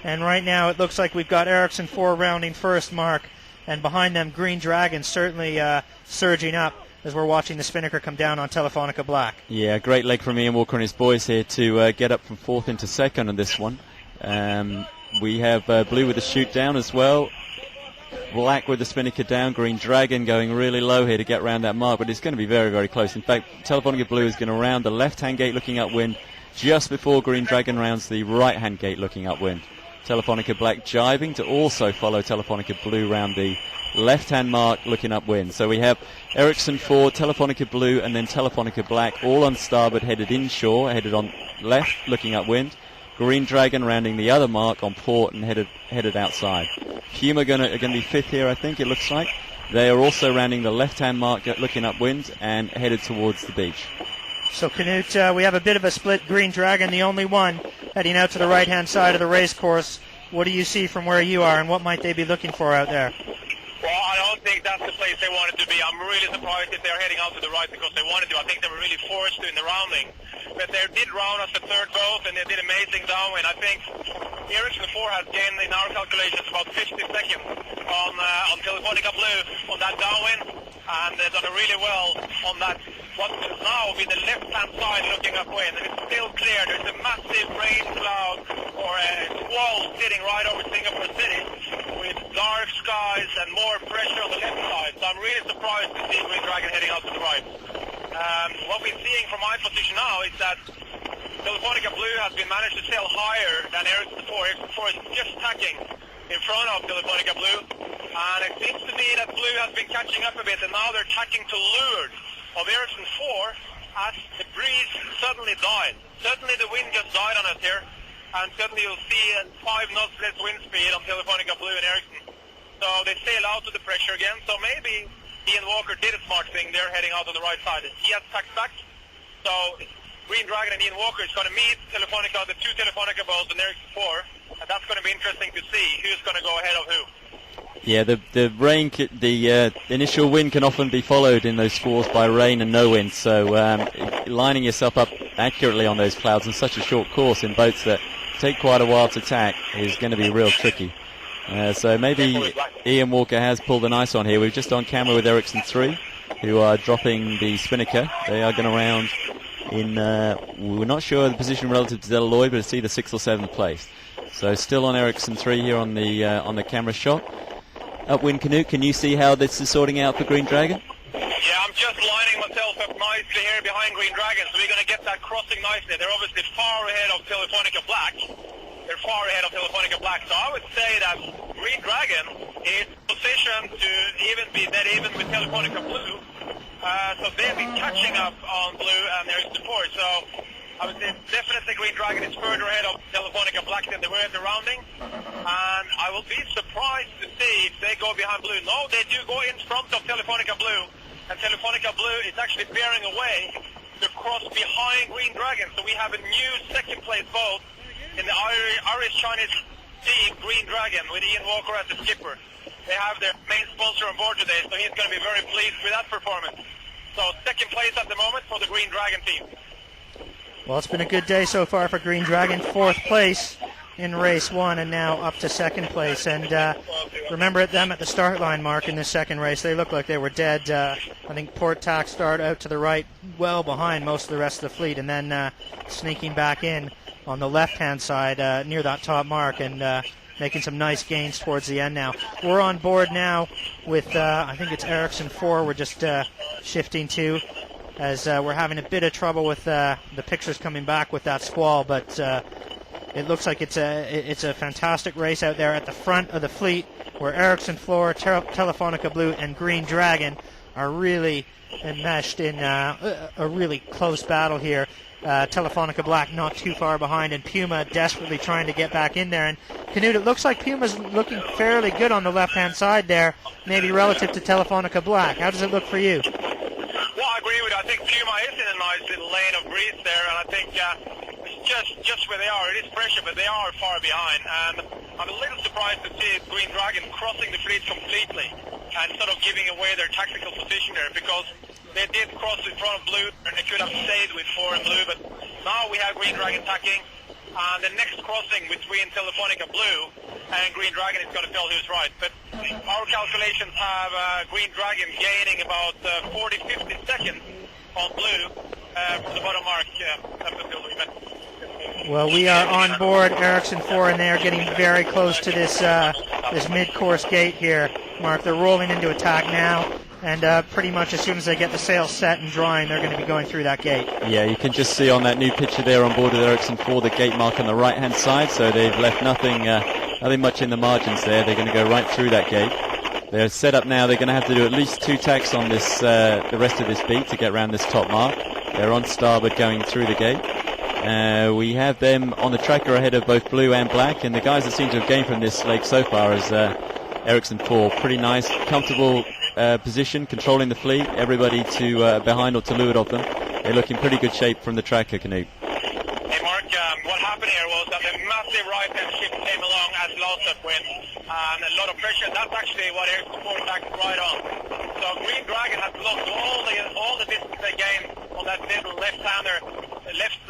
And right now it looks like we've got Ericsson 4 rounding first mark, and behind them Green Dragon certainly surging up as we're watching the spinnaker come down on Telefonica Black. Yeah, great leg from Ian Walker and his boys here to get up from 4th into 2nd on this one. We have Blue with the chute down as well, Black with the spinnaker down, Green Dragon going really low here to get around that mark, but it's going to be very, very close. In fact, Telefonica Blue is going to round the left-hand gate looking upwind just before Green Dragon rounds the right-hand gate looking upwind. Telefonica Black jibing to also follow Telefonica Blue round the left-hand mark looking upwind. So we have Ericsson 4, Telefonica Blue, and then Telefonica Black all on starboard, headed inshore, headed on left looking upwind. Green Dragon rounding the other mark on port and headed outside. Puma going to be 5th here, I think it looks like. They are also rounding the left-hand mark looking upwind and headed towards the beach. So Knut, we have a bit of a split. Green Dragon, the only one, heading out to the right-hand side of the race course. What do you see from where you are, and what might they be looking for out there? Well, I don't think that's the place they wanted to be. I'm really surprised if they're heading out to the right because they wanted to. I think they were really forced to in the rounding. But they did round as the third boat, and they did amazing downwind. I think Ericsson 4 has gained, in our calculations, about 50 seconds on Telefonica Blue on that downwind, and they've done really well on that. What will now be the left-hand side looking upwind, and it's still clear. There's a massive rain cloud or a squall sitting right over Singapore City with dark skies and more pressure on the left side. So I'm really surprised to see Green Dragon heading out to the right. What we're seeing from my position now is that Telefonica Blue has been managed to sail higher than Ericsson 4. Ericsson 4 is just tacking in front of Telefonica Blue, and it seems to me that Blue has been catching up a bit, and now they're tacking to leeward of Ericsson 4 as the breeze suddenly died. Suddenly the wind just died on us here, and suddenly you'll see 5 knots less wind speed on Telefonica Blue and Ericsson. So they sail out to the pressure again, so maybe Ian Walker did a smart thing. They're heading out on the right side. He has tacked back, so Green Dragon and Ian Walker is going to meet Telefonica, the 2 Telefonica boats and Ericsson 4, and that's going to be interesting to see who's going to go ahead of who. Yeah, the rain, the initial wind can often be followed in those squalls by rain and no wind. So lining yourself up accurately on those clouds in such a short course in boats that take quite a while to tack is going to be real tricky. So maybe Ian Walker has pulled a nice one here. We're just on camera with Ericsson 3, who are dropping the spinnaker. They are going to round we're not sure the position relative to Deloy, but it's either 6th or 7th place. So still on Ericsson 3 here on the camera shot. Upwind Canute, can you see how this is sorting out for Green Dragon? Yeah, I'm just lining myself up nicely here behind Green Dragon, so we're going to get that crossing nicely. They're obviously far ahead of Telefonica Black. They're far ahead of Telefonica Black, so I would say that Green Dragon is positioned to be dead even with Telefonica Blue. So they'll be catching up on Blue and Ericsson 4. So I would say definitely Green Dragon is further ahead of Telefonica Black than they were at the rounding. And I will be surprised to see if they go behind Blue. No, they do go in front of Telefonica Blue. And Telefonica Blue is actually bearing away to cross behind Green Dragon. So we have a new second place vote in the Irish-Chinese team, Green Dragon, with Ian Walker as the skipper. They have their main sponsor on board today, so he's going to be very pleased with that performance. So second place at the moment for the Green Dragon team. Well, it's been a good day so far for Green Dragon. 4th place in race 1 and now up to 2nd place. And remember them at the start line, Mark, in the second race. They looked like they were dead. I think Port Tack started out to the right, well behind most of the rest of the fleet, and then sneaking back in on the left-hand side near that top mark and making some nice gains towards the end now. We're on board now with, I think it's Ericsson 4 we're just shifting to, as we're having a bit of trouble with the pictures coming back with that squall, but it looks like it's a fantastic race out there at the front of the fleet, where Ericsson 4, Telefonica Blue, and Green Dragon are really enmeshed in a really close battle here. Telefonica Black not too far behind, and Puma desperately trying to get back in there. And Canute, it looks like Puma's looking fairly good on the left-hand side there, maybe relative to Telefonica Black. How does it look for you? Well, I agree with you. I think Puma is in a nice little lane of breeze there, and I think just where they are, it is pressure, but they are far behind. And I'm a little surprised to see Green Dragon crossing the fleet completely and sort of giving away their tactical position there, because they did cross in front of Blue, and they could have stayed with 4 and Blue, but now we have Green Dragon tacking, and the next crossing between Telefonica Blue and Green Dragon is going to tell who's right. But our calculations have Green Dragon gaining about 40-50 seconds on Blue from the bottom mark up until we met. Well, we are on board Ericsson 4, and they are getting very close to this mid-course gate here, Mark. They're rolling into attack now, and pretty much as soon as they get the sails set and drying, they're going to be going through that gate. Yeah, you can just see on that new picture there on board with Ericsson 4 the gate mark on the right-hand side, so they've left nothing much in the margins there. They're going to go right through that gate. They're set up now. They're going to have to do at least 2 tacks on this the rest of this beat to get around this top mark. They're on starboard going through the gate. We have them on the tracker ahead of both Blue and Black, and the guys that seem to have gained from this leg so far is Ericsson 4. Pretty nice, comfortable position, controlling the fleet. Everybody to behind or to leeward of them. They look in pretty good shape from the tracker, Canute. Hey Mark, what happened here was that a massive right-hand shift came along as last upwind, and a lot of pressure. That's actually what Ericsson 4 attacked right on. So Green Dragon has lost all the distance they gained on that little left-hander, left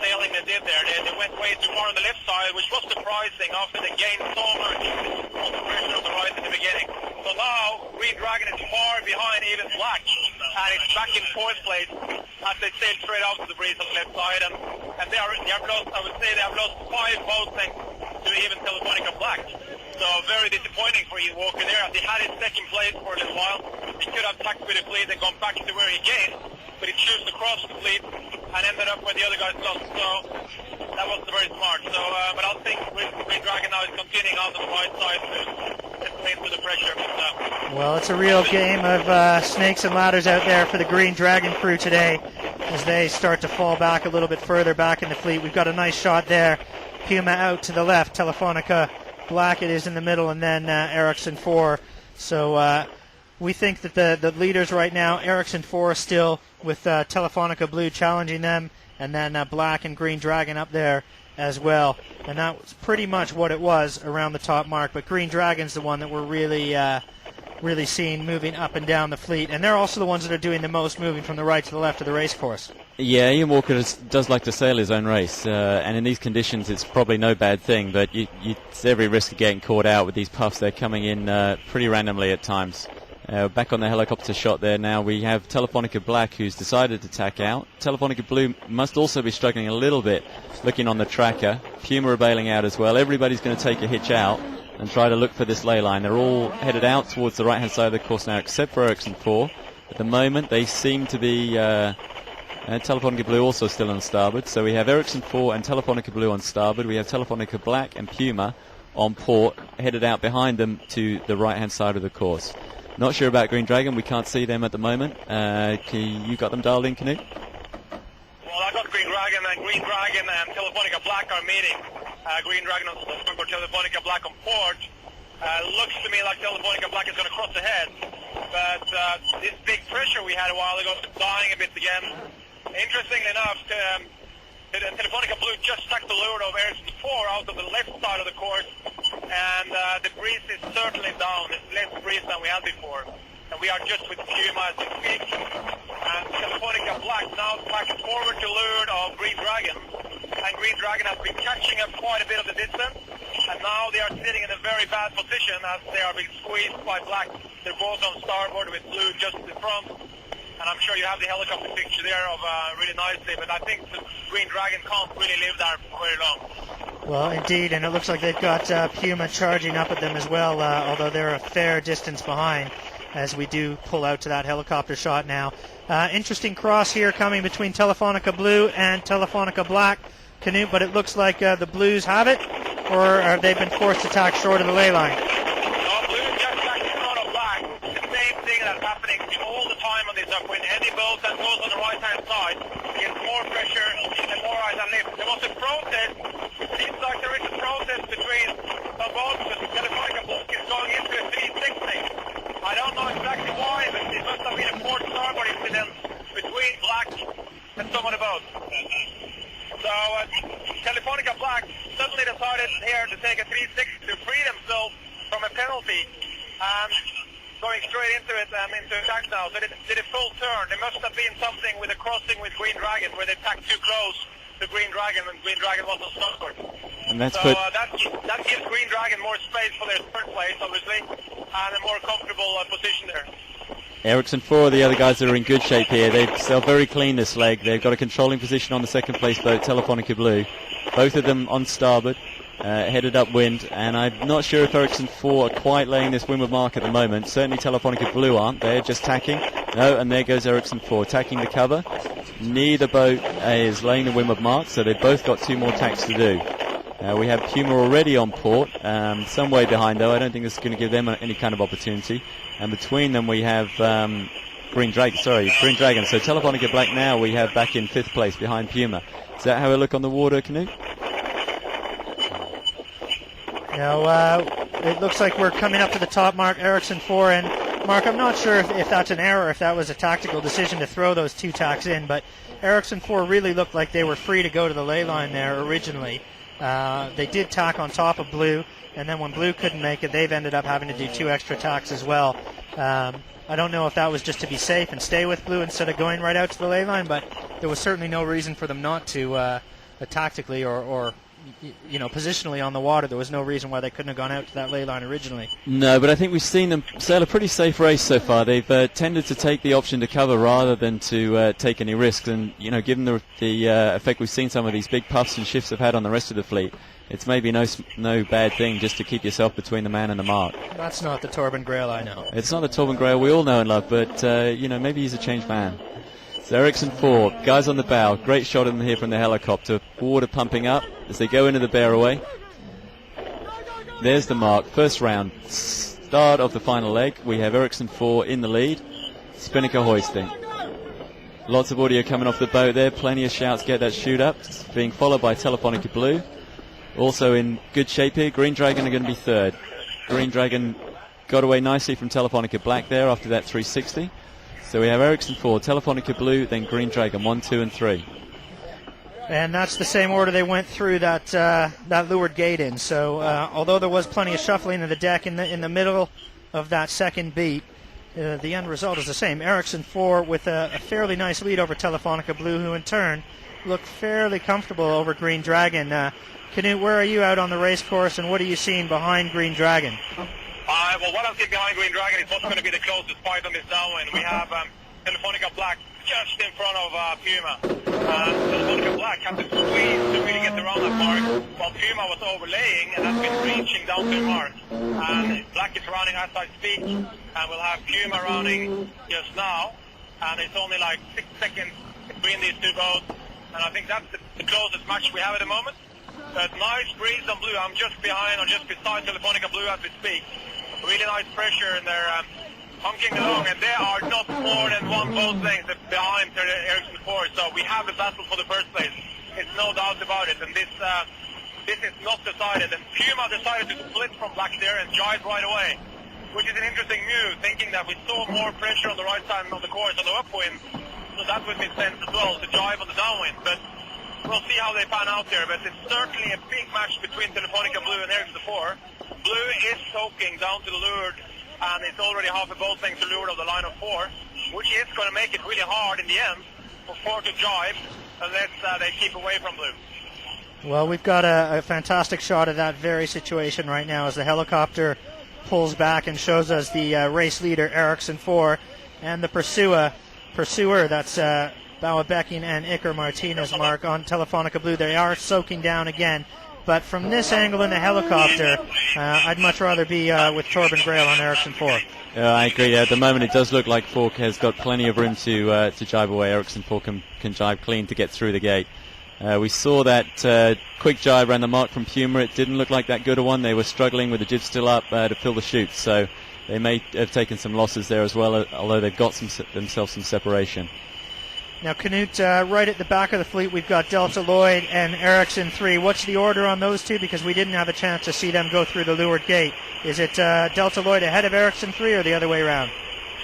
sailing they did there. They went way too far on the left side, which was surprising after they gained so much on the pressure of the right at the beginning. So now Green Dragon is far behind even Black, and it's back in 4th place as they sail straight out to the breeze on the left side. And they have lost, I would say they have lost 5 boat lengths to even Telefonica Black. So very disappointing for Ian Walker there, as he had his second place for a little while. He could have tacked with the fleet and gone back to where he gained, but he chose to cross the fleet and ended up where the other guys lost. So that wasn't very smart. So, but I think Green Dragon now is continuing on the right side to play through the pressure. But, well, it's a real game of snakes and ladders out there for the Green Dragon crew today, as they start to fall back a little bit further back in the fleet. We've got a nice shot there. Puma out to the left, Telefonica Black it is in the middle, and then Ericsson 4. So we think that the leaders right now, Ericsson 4 still with Telefonica Blue challenging them, and then Black and Green Dragon up there as well. And that was pretty much what it was around the top mark. But Green Dragon's the one that we're really seeing moving up and down the fleet, and they're also the ones that are doing the most moving from the right to the left of the race course. Yeah, Ian Walker does like to sail his own race, and in these conditions it's probably no bad thing, but it's every risk of getting caught out with these puffs. They're coming in pretty randomly at times. Back on the helicopter shot there now, we have Telefonica Black, who's decided to tack out. Telefonica Blue must also be struggling a little bit, looking on the tracker. Puma are bailing out as well. Everybody's going to take a hitch out and try to look for this ley line. They're all headed out towards the right-hand side of the course now, except for Ericsson 4. At the moment, they seem to be... Telefonica Blue also still on starboard. So we have Ericsson 4 and Telefonica Blue on starboard. We have Telefonica Black and Puma on port, headed out behind them to the right-hand side of the course. Not sure about Green Dragon. We can't see them at the moment. You got them dialed in, Canute? Well, I got Green Dragon, and Telefonica Black are meeting. Green Dragon on starboard, Telefonica Black on port. Looks to me like Telefonica Black is going to cross ahead. But this big pressure we had a while ago is dying a bit again. Interestingly enough, Telefonica Blue just stuck the lure of Ericsson 4 out of the left side of the course, and the breeze is certainly down. It's less breeze than we had before. And we are just with Puma as we speak. And Telefonica Black now back forward to leeward of Green Dragon. And Green Dragon has been catching up quite a bit of the distance. And now they are sitting in a very bad position as they are being squeezed by Black. They're both on starboard with Blue just in front. And I'm sure you have the helicopter picture there of really nicely, but I think the Green Dragon can't really live there for very long. Well, indeed, and it looks like they've got Puma charging up at them as well, although they're a fair distance behind as we do pull out to that helicopter shot now. Interesting cross here coming between Telefonica Blue and Telefonica Black, Canute, but it looks like the Blues have it, or have they been forced to tack short of the ley line? No, Blues just tacked in front of Black. The same thing that's happening all the time on this upwind. Any boat that goes on the right-hand side gets more pressure and more rise and lift. There was a protest. It seems like there is a protest between the boats, because Telefonica Black is going into a 360. I don't know exactly why, but it must have been a port starboard incident between Black and some of the boats. So Telefonica Black suddenly decided here to take a 360 to free themselves from a penalty, and going straight into it and into attack now. So they did a full turn. There must have been something with a crossing with Green Dragon where they tacked too close to Green Dragon, and Green Dragon wasn't starboard. And that's so that gives Green Dragon more space for their third place, obviously, and a more comfortable position there. Ericsson 4 are the other guys that are in good shape here. They're very clean this leg. They've got a controlling position on the second place boat, Telefonica Blue. Both of them on starboard, headed upwind, and I'm not sure if Ericsson 4 are quite laying this windward mark at the moment. Certainly Telefonica Blue aren't. They're just tacking. No, and there goes Ericsson 4, tacking the cover. Neither boat is laying the windward mark, so they've both got 2 more tacks to do. We have Puma already on port, some way behind though. I don't think this is going to give them any kind of opportunity. And between them we have Green Dragon. So Telefonica Black now we have back in 5th place behind Puma. Is that how we look on the water, Canute? Now, it looks like we're coming up to the top mark, Ericsson 4, and Mark, I'm not sure if that's an error, if that was a tactical decision to throw those 2 tacks in, but Ericsson 4 really looked like they were free to go to the ley line there originally. They did tack on top of Blue, and then when Blue couldn't make it, they've ended up having to do 2 extra tacks as well. I don't know if that was just to be safe and stay with Blue instead of going right out to the ley line, but there was certainly no reason for them not to tactically or positionally on the water. There was no reason why they couldn't have gone out to that ley line originally. No, but I think we've seen them sail a pretty safe race so far. They've tended to take the option to cover rather than to take any risks. And, given the effect we've seen some of these big puffs and shifts have had on the rest of the fleet, it's maybe no bad thing just to keep yourself between the man and the mark. That's not the Torben Grail I know. It's not the Torben Grail we all know and love, but, maybe he's a changed man. So Ericsson 4, guys on the bow, great shot of them here from the helicopter, water pumping up as they go into the bear-away. There's the mark, first round, start of the final leg. We have Ericsson 4 in the lead, Spinnaker hoisting. Lots of audio coming off the boat there, plenty of shouts, get that chute up, it's being followed by Telefonica Blue. Also in good shape here, Green Dragon are going to be 3rd. Green Dragon got away nicely from Telefonica Black there after that 360. So we have Ericsson 4, Telefonica Blue, then Green Dragon, 1, 2, and 3. And that's the same order they went through that leeward gate in. So although there was plenty of shuffling of the deck in the middle of that second beat, the end result is the same. Ericsson 4 with a fairly nice lead over Telefonica Blue, who in turn looked fairly comfortable over Green Dragon. Canute, where are you out on the race course, and what are you seeing behind Green Dragon? Well, what I'm seeing behind Green Dragon is what's going to be the closest fight on this downwind. We have Telefonica Black just in front of Puma. Telefonica Black had to squeeze to really get around that mark, while Puma was overlaying and has been reaching down to the mark. And Black is rounding as I speak, and we'll have Puma rounding just now. And it's only like 6 seconds between these two boats, and I think that's the closest match we have at the moment. But nice breeze on Blue. I'm just behind or just beside Telefonica Blue as we speak. Really nice pressure, and they're hunking along, and they are not more than one boat length behind Ericsson 4, so we have the battle for the first place. It's no doubt about it, and this is not decided. And Puma decided to split from Black there and jive right away, which is an interesting move, thinking that we saw more pressure on the right side of the course on the upwind, so that would make sense as well to jive on the downwind. But we'll see how they pan out there, but it's certainly a big match between Telefonica Blue and Ericsson 4. Blue is soaking down to the leeward, and it's already half a boat length to leeward of the line of 4, which is going to make it really hard in the end for 4 to jive unless they keep away from Blue. Well, we've got a fantastic shot of that very situation right now as the helicopter pulls back and shows us the race leader, Ericsson 4, and the pursuer, that's Bauer-Becking and Iker Martinez, Mark, on Telefonica Blue. They are soaking down again. But from this angle in the helicopter, I'd much rather be with Torben Grail on Ericsson 4. Yeah, I agree. At the moment, it does look like Falk has got plenty of room to jibe away. Ericsson 4 can jibe clean to get through the gate. We saw that quick jibe around the mark from Puma. It didn't look like that good a one. They were struggling with the jib still up to fill the chutes, so they may have taken some losses there as well, although they've got themselves some separation. Now, Knut, right at the back of the fleet, we've got Delta Lloyd and Ericsson 3. What's the order on those two? Because we didn't have a chance to see them go through the leeward gate. Is it Delta Lloyd ahead of Ericsson 3 or the other way around?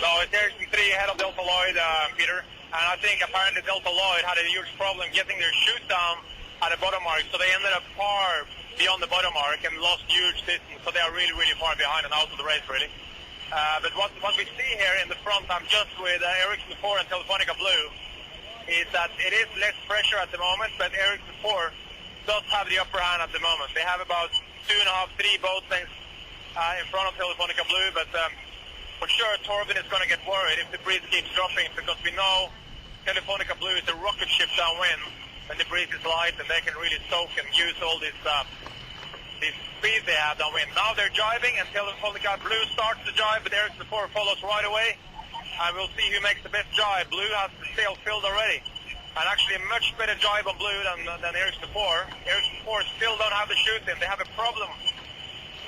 No, it's Ericsson 3 ahead of Delta Lloyd, Peter. And I think apparently Delta Lloyd had a huge problem getting their chute down at the bottom mark, so they ended up far beyond the bottom mark and lost huge distance. So they are really, really far behind and out of the race, really. But what we see here in the front, I'm just with Ericsson 4 and Telefonica Blue, is that it is less pressure at the moment, but Ericsson 4 does have the upper hand at the moment. They have about 2.5, 3 boat lengths in front of Telefonica Blue, but for sure Torben is going to get worried if the breeze keeps dropping, because we know Telefonica Blue is a rocket ship downwind when the breeze is light, and they can really soak and use all this speed they have downwind. Now they're jibing, and Telefonica Blue starts to jibe, but Ericsson 4 follows right away. And we'll see who makes the best jibe. Blue has the sail filled already, and actually a much better jibe on Blue than Ericsson 4. Ericsson 4 still don't have the chute in. They have a problem.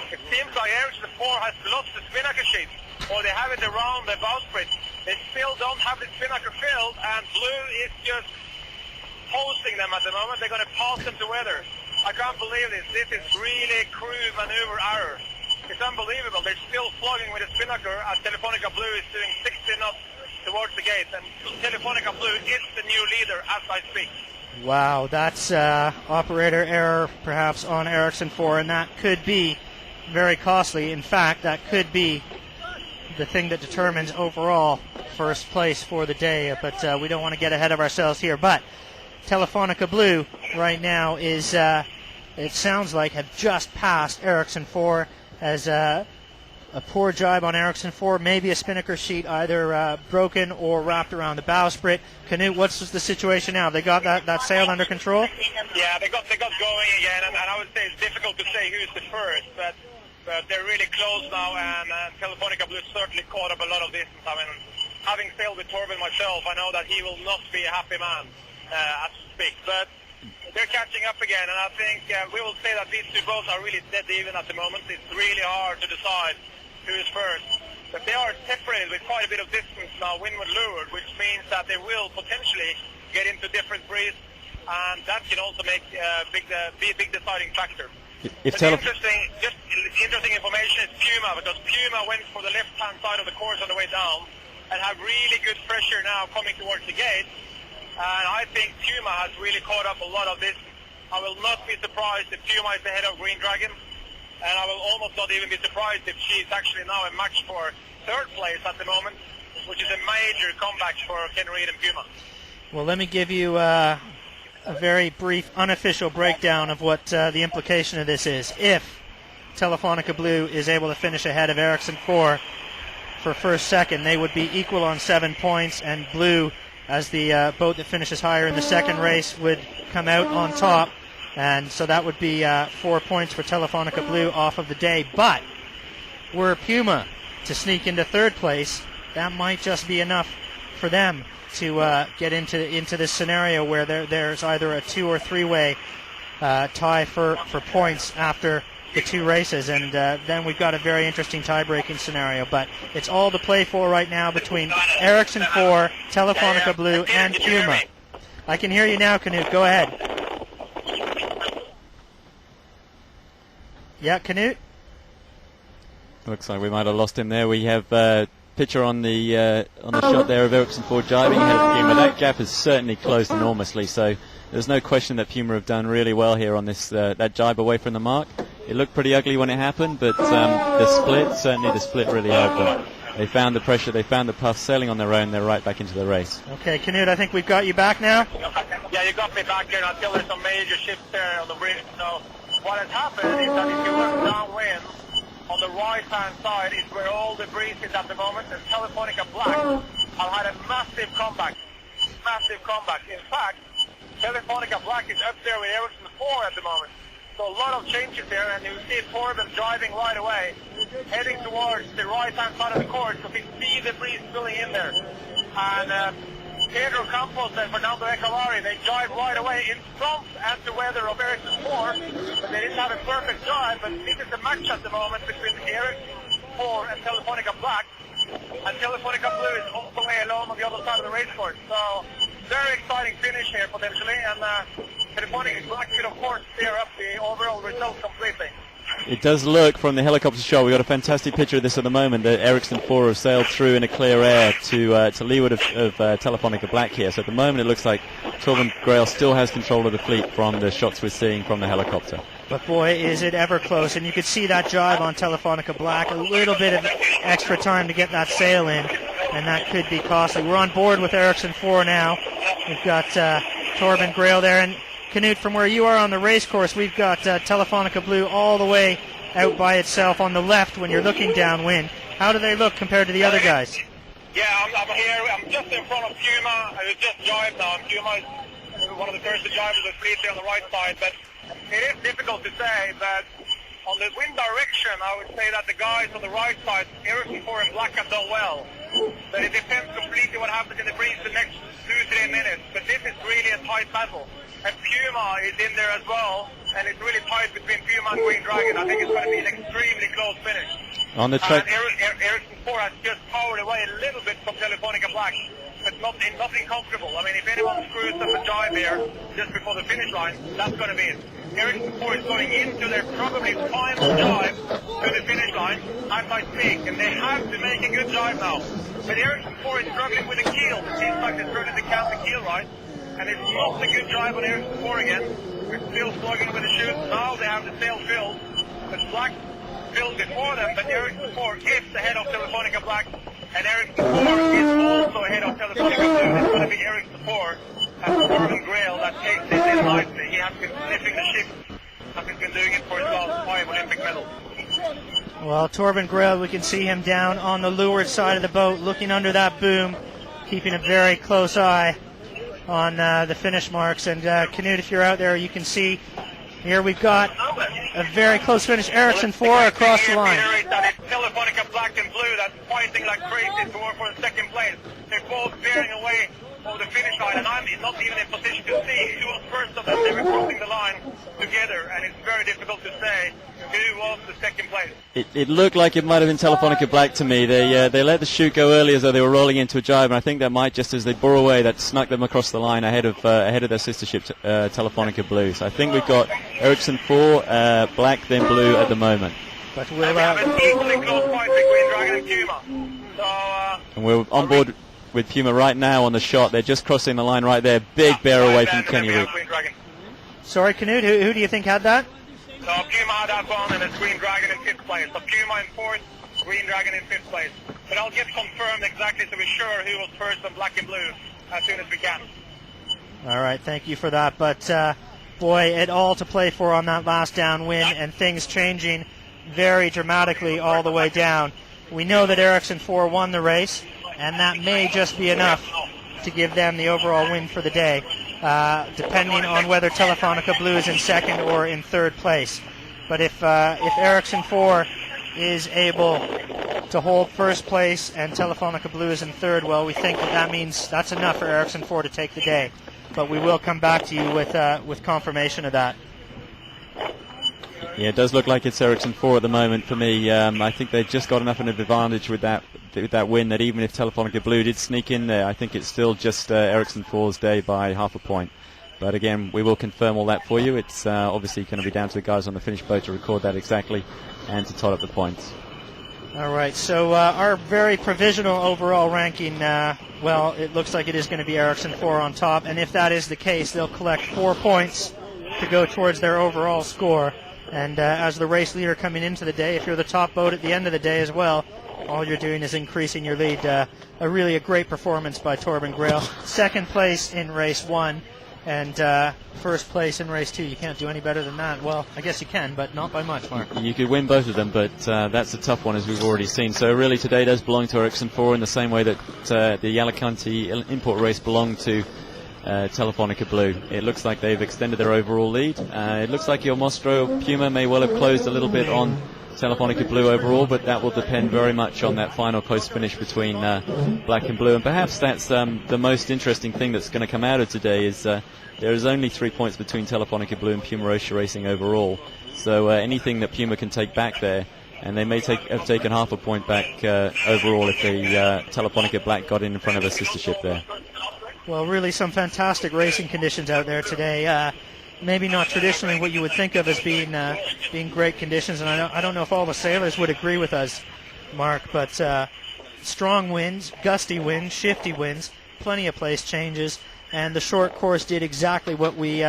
It seems like Ericsson 4 has lost the spinnaker sheet, or they have it around the bowsprit. They still don't have the spinnaker filled, and Blue is just hosting them at the moment. They're going to pass them to weather. I can't believe this. This is really crew maneuver error. It's unbelievable. They're still flogging with a spinnaker as Telefonica Blue is doing 60 knots towards the gate, and Telefonica Blue is the new leader as I speak. Wow, that's operator error perhaps on Ericsson 4, and that could be very costly. In fact, that could be the thing that determines overall first place for the day, but we don't want to get ahead of ourselves here. But Telefonica Blue right now is, it sounds like, have just passed Ericsson 4 as a poor jibe on Ericsson 4, maybe a spinnaker sheet either broken or wrapped around the bowsprit. Knut, what's the situation now? They got that sail under control? Yeah, they got going again, and I would say it's difficult to say who's the first, but they're really close now, and Telefonica Blue certainly caught up a lot of distance. I mean, having sailed with Torben myself, I know that he will not be a happy man as to speak, but they're catching up again, and I think we will say that these two boats are really dead even at the moment. It's really hard to decide who is first. But they are separated with quite a bit of distance now, windward leeward, which means that they will potentially get into different breeze, and that can also make be a big deciding factor. Interesting information is Puma, because Puma went for the left-hand side of the course on the way down and have really good pressure now coming towards the gate. And I think Puma has really caught up a lot of this. I will not be surprised if Puma is ahead of Green Dragon, and I will almost not even be surprised if she's actually now a match for third place at the moment, which is a major comeback for Ken Reed and Puma. Well, let me give you a very brief unofficial breakdown of what the implication of this is. If Telefonica Blue is able to finish ahead of Ericsson 4 for first, second, they would be equal on 7 points, and Blue, as the boat that finishes higher in the second race, would come out on top. And so that would be 4 points for Telefonica Blue off of the day. But were Puma to sneak into third place, that might just be enough for them to get into this scenario where there's either a 2 or 3 way tie for points after the 2 races, and then we've got a very interesting tie-breaking scenario. But it's all to play for right now between Ericsson 4, Telefonica Blue, and Puma. I can hear you now, Canute. Go ahead. Yeah, Canute? Looks like we might have lost him there. We have a picture on the shot there of Ericsson 4 jibing ahead of Puma. That gap has certainly closed enormously, so there's no question that Puma have done really well here on this that jibe away from the mark. It looked pretty ugly when it happened, but the split really helped them. They found the pressure, they found the puff, sailing on their own, they're right back into the race. Okay, Canute, I think we've got you back now. Yeah, you got me back here. Until there's some major shifts there on the bridge. So what has happened is that if you look downwind, on the right-hand side is where all the breeze is at the moment, and Telefonica Black have had a massive comeback. In fact, Telefonica Black is up there with Ericsson 4 at the moment. So a lot of changes there, and you see Torben driving right away, heading towards the right-hand side of the course, so we see the breeze filling in there. And Pedro Campos and Fernando Echavarri, they drive right away in front and the weather of Ericsson 4, but they didn't have a perfect drive, but this is a match at the moment between Ericsson 4 and Telefonica Black, and Telefonica Blue is all the way alone on the other side of the race course. So very exciting finish here potentially, and Telefonica Black could of course steer up the overall result completely. It does look, from the helicopter shot, we've got a fantastic picture of this at the moment, that Ericsson 4 have sailed through in a clear air to leeward of Telefonica Black here. So at the moment it looks like Torben Grail still has control of the fleet from the shots we're seeing from the helicopter. But boy, is it ever close. And you could see that jibe on Telefonica Black, a little bit of extra time to get that sail in, and that could be costly. We're on board with Ericsson 4 now. We've got Torben Grail there, and Canute, from where you are on the race course, we've got Telefonica Blue all the way out by itself on the left when you're looking downwind. How do they look compared to the other guys? Yeah, I'm here. I'm just in front of Puma. I just jibed now. Puma is one of the first to jibe with the fleet there on the right side, but it is difficult to say that on the wind direction, I would say that the guys on the right side, Ericsson 4 and Black, have done well. But it depends completely what happens in the breeze the next 2-3 minutes. But this is really a tight battle. And Puma is in there as well, and it's really tight between Puma and Green Dragon. I think it's going to be an extremely close finish. On the track, Ericsson 4 has just powered away a little bit from Telefonica Black, but nothing comfortable. I mean, if anyone screws up a jibe here just before the finish line, that's going to be it. Ericsson 4 is going into their probably final jibe to the finish line as I speak, and they have to make a good jibe now. But Ericsson 4 is struggling with the keel. It seems like they're struggling to count the keel right. And it's not a good drive on Ericsson 4 again. We're still slugging with the chute. Now they have the sail filled. But Black filled before them, but Ericsson 4 is ahead of Telefonica Black. And Ericsson 4 is also ahead of Telefonica Blue. It's going to be Ericsson 4 and Torben Grail that takes this in nicely. He has been sniffing the ship, and he's been doing it for his last 5 Olympic medals. Well, Torben Grail, we can see him down on the leeward side of the boat, looking under that boom, keeping a very close eye on the finish marks. And Canute, if you're out there, you can see here we've got a very close finish. Ericsson 4 across the line. It's Telefonica Black and Blue that's fighting like crazy to work for the second place. They're both bearing away over the finish line, and I'm not even in position to see who was first of them. They were crossing the line together, and it's very difficult to say who was the second place. It looked like it might have been Telefonica Black to me. They let the chute go early as though they were rolling into a jibe, and I think that might, just as they bore away, that snuck them across the line ahead of their sister ship, Telefonica Blue. So I think we've got Ericsson 4, Black, then Blue at the moment. But We have an equally close fight between Dragon and Puma. And we're on board with Puma right now on the shot. They're just crossing the line right there. Big bear away from Kenny Reed. Sorry, Canute, who do you think had that? So Puma had that one, and it's Green Dragon in 5th place. So Puma in 4th, Green Dragon in 5th place. But I'll get confirmed exactly so we're sure who was first on Black and Blue as soon as we can. All right, thank you for that. But boy, it all to play for on that last downwind, and things changing vary dramatically all the way down. We know that Ericsson 4 won the race, and that may just be enough to give them the overall win for the day, depending on whether Telefonica Blue is in second or in third place. But if Ericsson 4 is able to hold first place and Telefonica Blue is in third, well, we think that means that's enough for Ericsson 4 to take the day. But we will come back to you with confirmation of that. Yeah, it does look like it's Ericsson 4 at the moment for me. I think they've just got enough of an advantage with that win that even if Telefonica Blue did sneak in there, I think it's still just Ericsson 4's day by half a point. But again, we will confirm all that for you. It's obviously going to be down to the guys on the finished boat to record that exactly and to tot up the points. All right, so our very provisional overall ranking, well, it looks like it is going to be Ericsson 4 on top. And if that is the case, they'll collect 4 points to go towards their overall score. And as the race leader coming into the day, if you're the top boat at the end of the day as well, all you're doing is increasing your lead. A great performance by Torben Grail. Second place in race 1 and first place in race 2. You can't do any better than that. Well, I guess you can, but not by much, Mark. You could win both of them, but that's a tough one, as we've already seen. So really today does belong to Ericsson 4 in the same way that the Alicante import race belonged to Telefonica Blue. It looks like they've extended their overall lead. It looks like your Mostro Puma may well have closed a little bit on Telefonica Blue overall, but that will depend very much on that final close finish between black and blue. And perhaps that's the most interesting thing that's going to come out of today is there is only 3 points between Telefonica Blue and Puma Ocean Racing overall. So anything that Puma can take back there, and they may have taken half a point back overall if the Telefonica Black got in front of a sister ship there. Well, really some fantastic racing conditions out there today. Maybe not traditionally what you would think of as being great conditions, and I don't know if all the sailors would agree with us, Mark, but strong winds, gusty winds, shifty winds, plenty of place changes, and the short course did exactly what we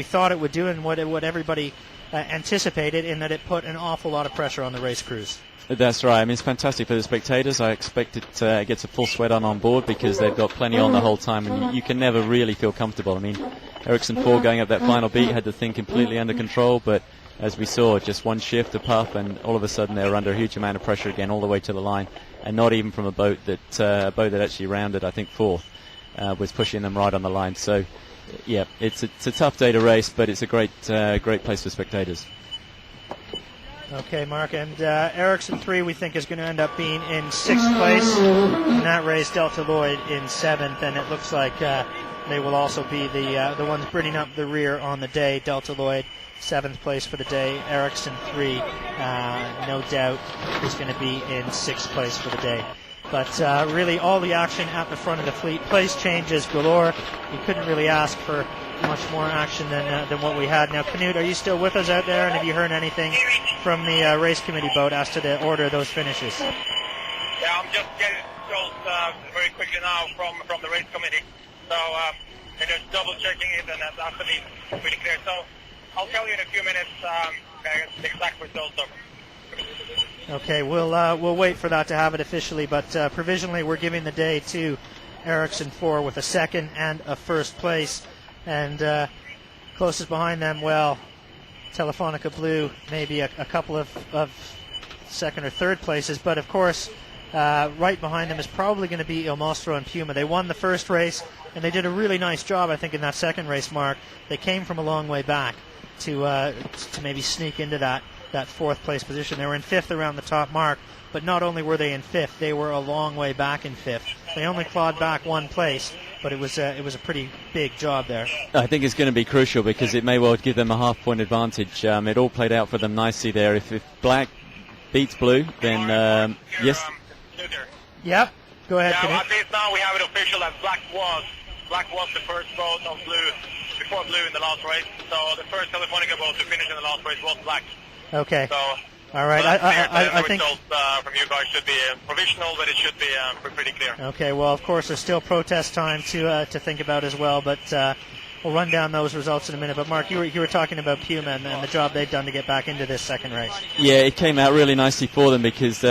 thought it would do and what everybody anticipated, in that it put an awful lot of pressure on the race crews. That's right. I mean, it's fantastic for the spectators. I expect it gets a full sweat on board because they've got plenty on the whole time, and you can never really feel comfortable. I mean, Ericsson 4 going up that final beat had the thing completely under control, but as we saw, just one shift, a puff, and all of a sudden they were under a huge amount of pressure again all the way to the line, and not even from a boat that actually rounded, I think, fourth, was pushing them right on the line. So, yeah, it's a tough day to race, but it's a great place for spectators. Okay, Mark, and Ericsson 3 we think is going to end up being in 6th place in that race, Delta Lloyd in 7th, and it looks like they will also be the ones bringing up the rear on the day. Delta Lloyd 7th place for the day. Ericsson 3 no doubt is going to be in 6th place for the day. But really all the action at the front of the fleet. Place changes galore. You couldn't really ask for much more action than what we had. Now, Canute, are you still with us out there? And have you heard anything from the race committee boat as to the order of those finishes? Yeah, I'm just getting those very quickly now from the race committee. So they're just double checking it, and that's to be pretty clear. So I'll tell you in a few minutes the exact results of it. Okay, we'll wait for that to have it officially, but provisionally we're giving the day to Ericsson 4 with a 2nd and a 1st place. And closest behind them, well, Telefonica Blue, maybe a couple of 2nd or 3rd places. But, of course, right behind them is probably going to be Il Mostro and Puma. They won the first race, and they did a really nice job, I think, in that second race, Mark. They came from a long way back to maybe sneak into that 4th place position. They were in 5th around the top mark, but not only were they in 5th, they were a long way back in 5th. They only clawed back 1 place, but it was a pretty big job there. I think it's going to be crucial because it may well give them a half-point advantage. It all played out for them nicely there. If Black beats Blue, then yes. Yep. Go ahead. Yeah, at least now we have it official that Black was the first boat of Blue before Blue in the last race. So the first Telefonica boat to finish in the last race was Black. Okay. So all right. I think results from you guys should be provisional, but it should be pretty clear. Okay. Well, of course, there's still protest time to think about as well, but we'll run down those results in a minute. But Mark, you were talking about Puma and the job they've done to get back into this second race. Yeah, it came out really nicely for them because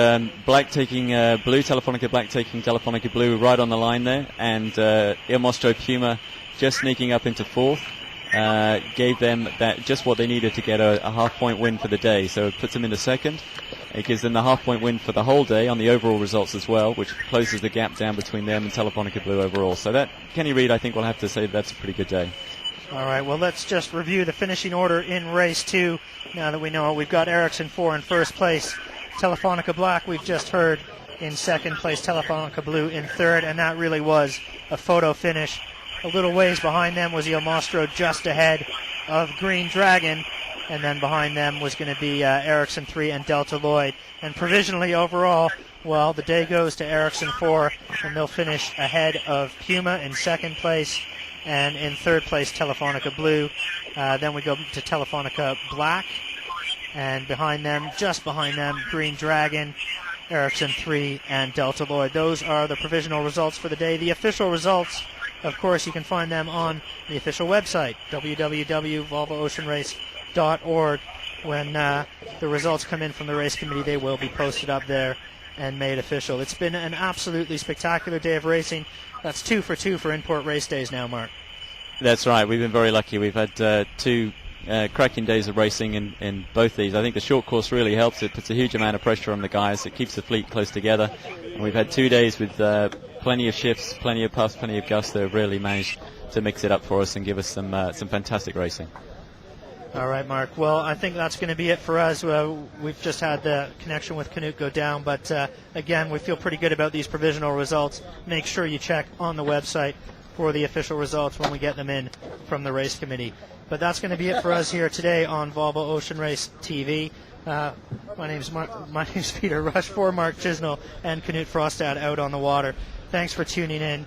Black taking Blue, Telefonica Black taking Telefonica Blue right on the line there, and Il Mostro Puma just sneaking up into 4th. gave them just what they needed to get a half-point win for the day. So it puts them into second. It gives them the half-point win for the whole day on the overall results as well, which closes the gap down between them and Telefonica Blue overall. So that, Kenny Reed, I think we'll have to say that's a pretty good day. All right, well, let's just review the finishing order in race 2. Now that we know it, we've got Ericsson 4 in first place. Telefonica Black, we've just heard, in second place. Telefonica Blue in third, and that really was a photo finish. A little ways behind them was Il Mostro, just ahead of Green Dragon. And then behind them was going to be Ericsson 3 and Delta Lloyd. And provisionally overall, well, the day goes to Ericsson 4, and they'll finish ahead of Puma in second place, and in third place Telefonica Blue. Then we go to Telefonica Black, and behind them, just behind them, Green Dragon, Ericsson 3, and Delta Lloyd. Those are the provisional results for the day. The official results, of course, you can find them on the official website, www.volvooceanrace.org. When the results come in from the race committee, they will be posted up there and made official. It's been an absolutely spectacular day of racing. That's 2 for 2 for import race days now, Mark. That's right. We've been very lucky. We've had 2 cracking days of racing in both these. I think the short course really helps. It puts a huge amount of pressure on the guys. It keeps the fleet close together. And we've had 2 days with plenty of shifts, plenty of puffs, plenty of gusts that have really managed to mix it up for us and give us some fantastic racing. All right, Mark. Well, I think that's going to be it for us. We've just had the connection with Canute go down, but again, we feel pretty good about these provisional results. Make sure you check on the website for the official results when we get them in from the race committee. But that's going to be it for us here today on Volvo Ocean Race TV. My name's Peter Rush for Mark Chisnell and Canute Frostad out on the water. Thanks for tuning in.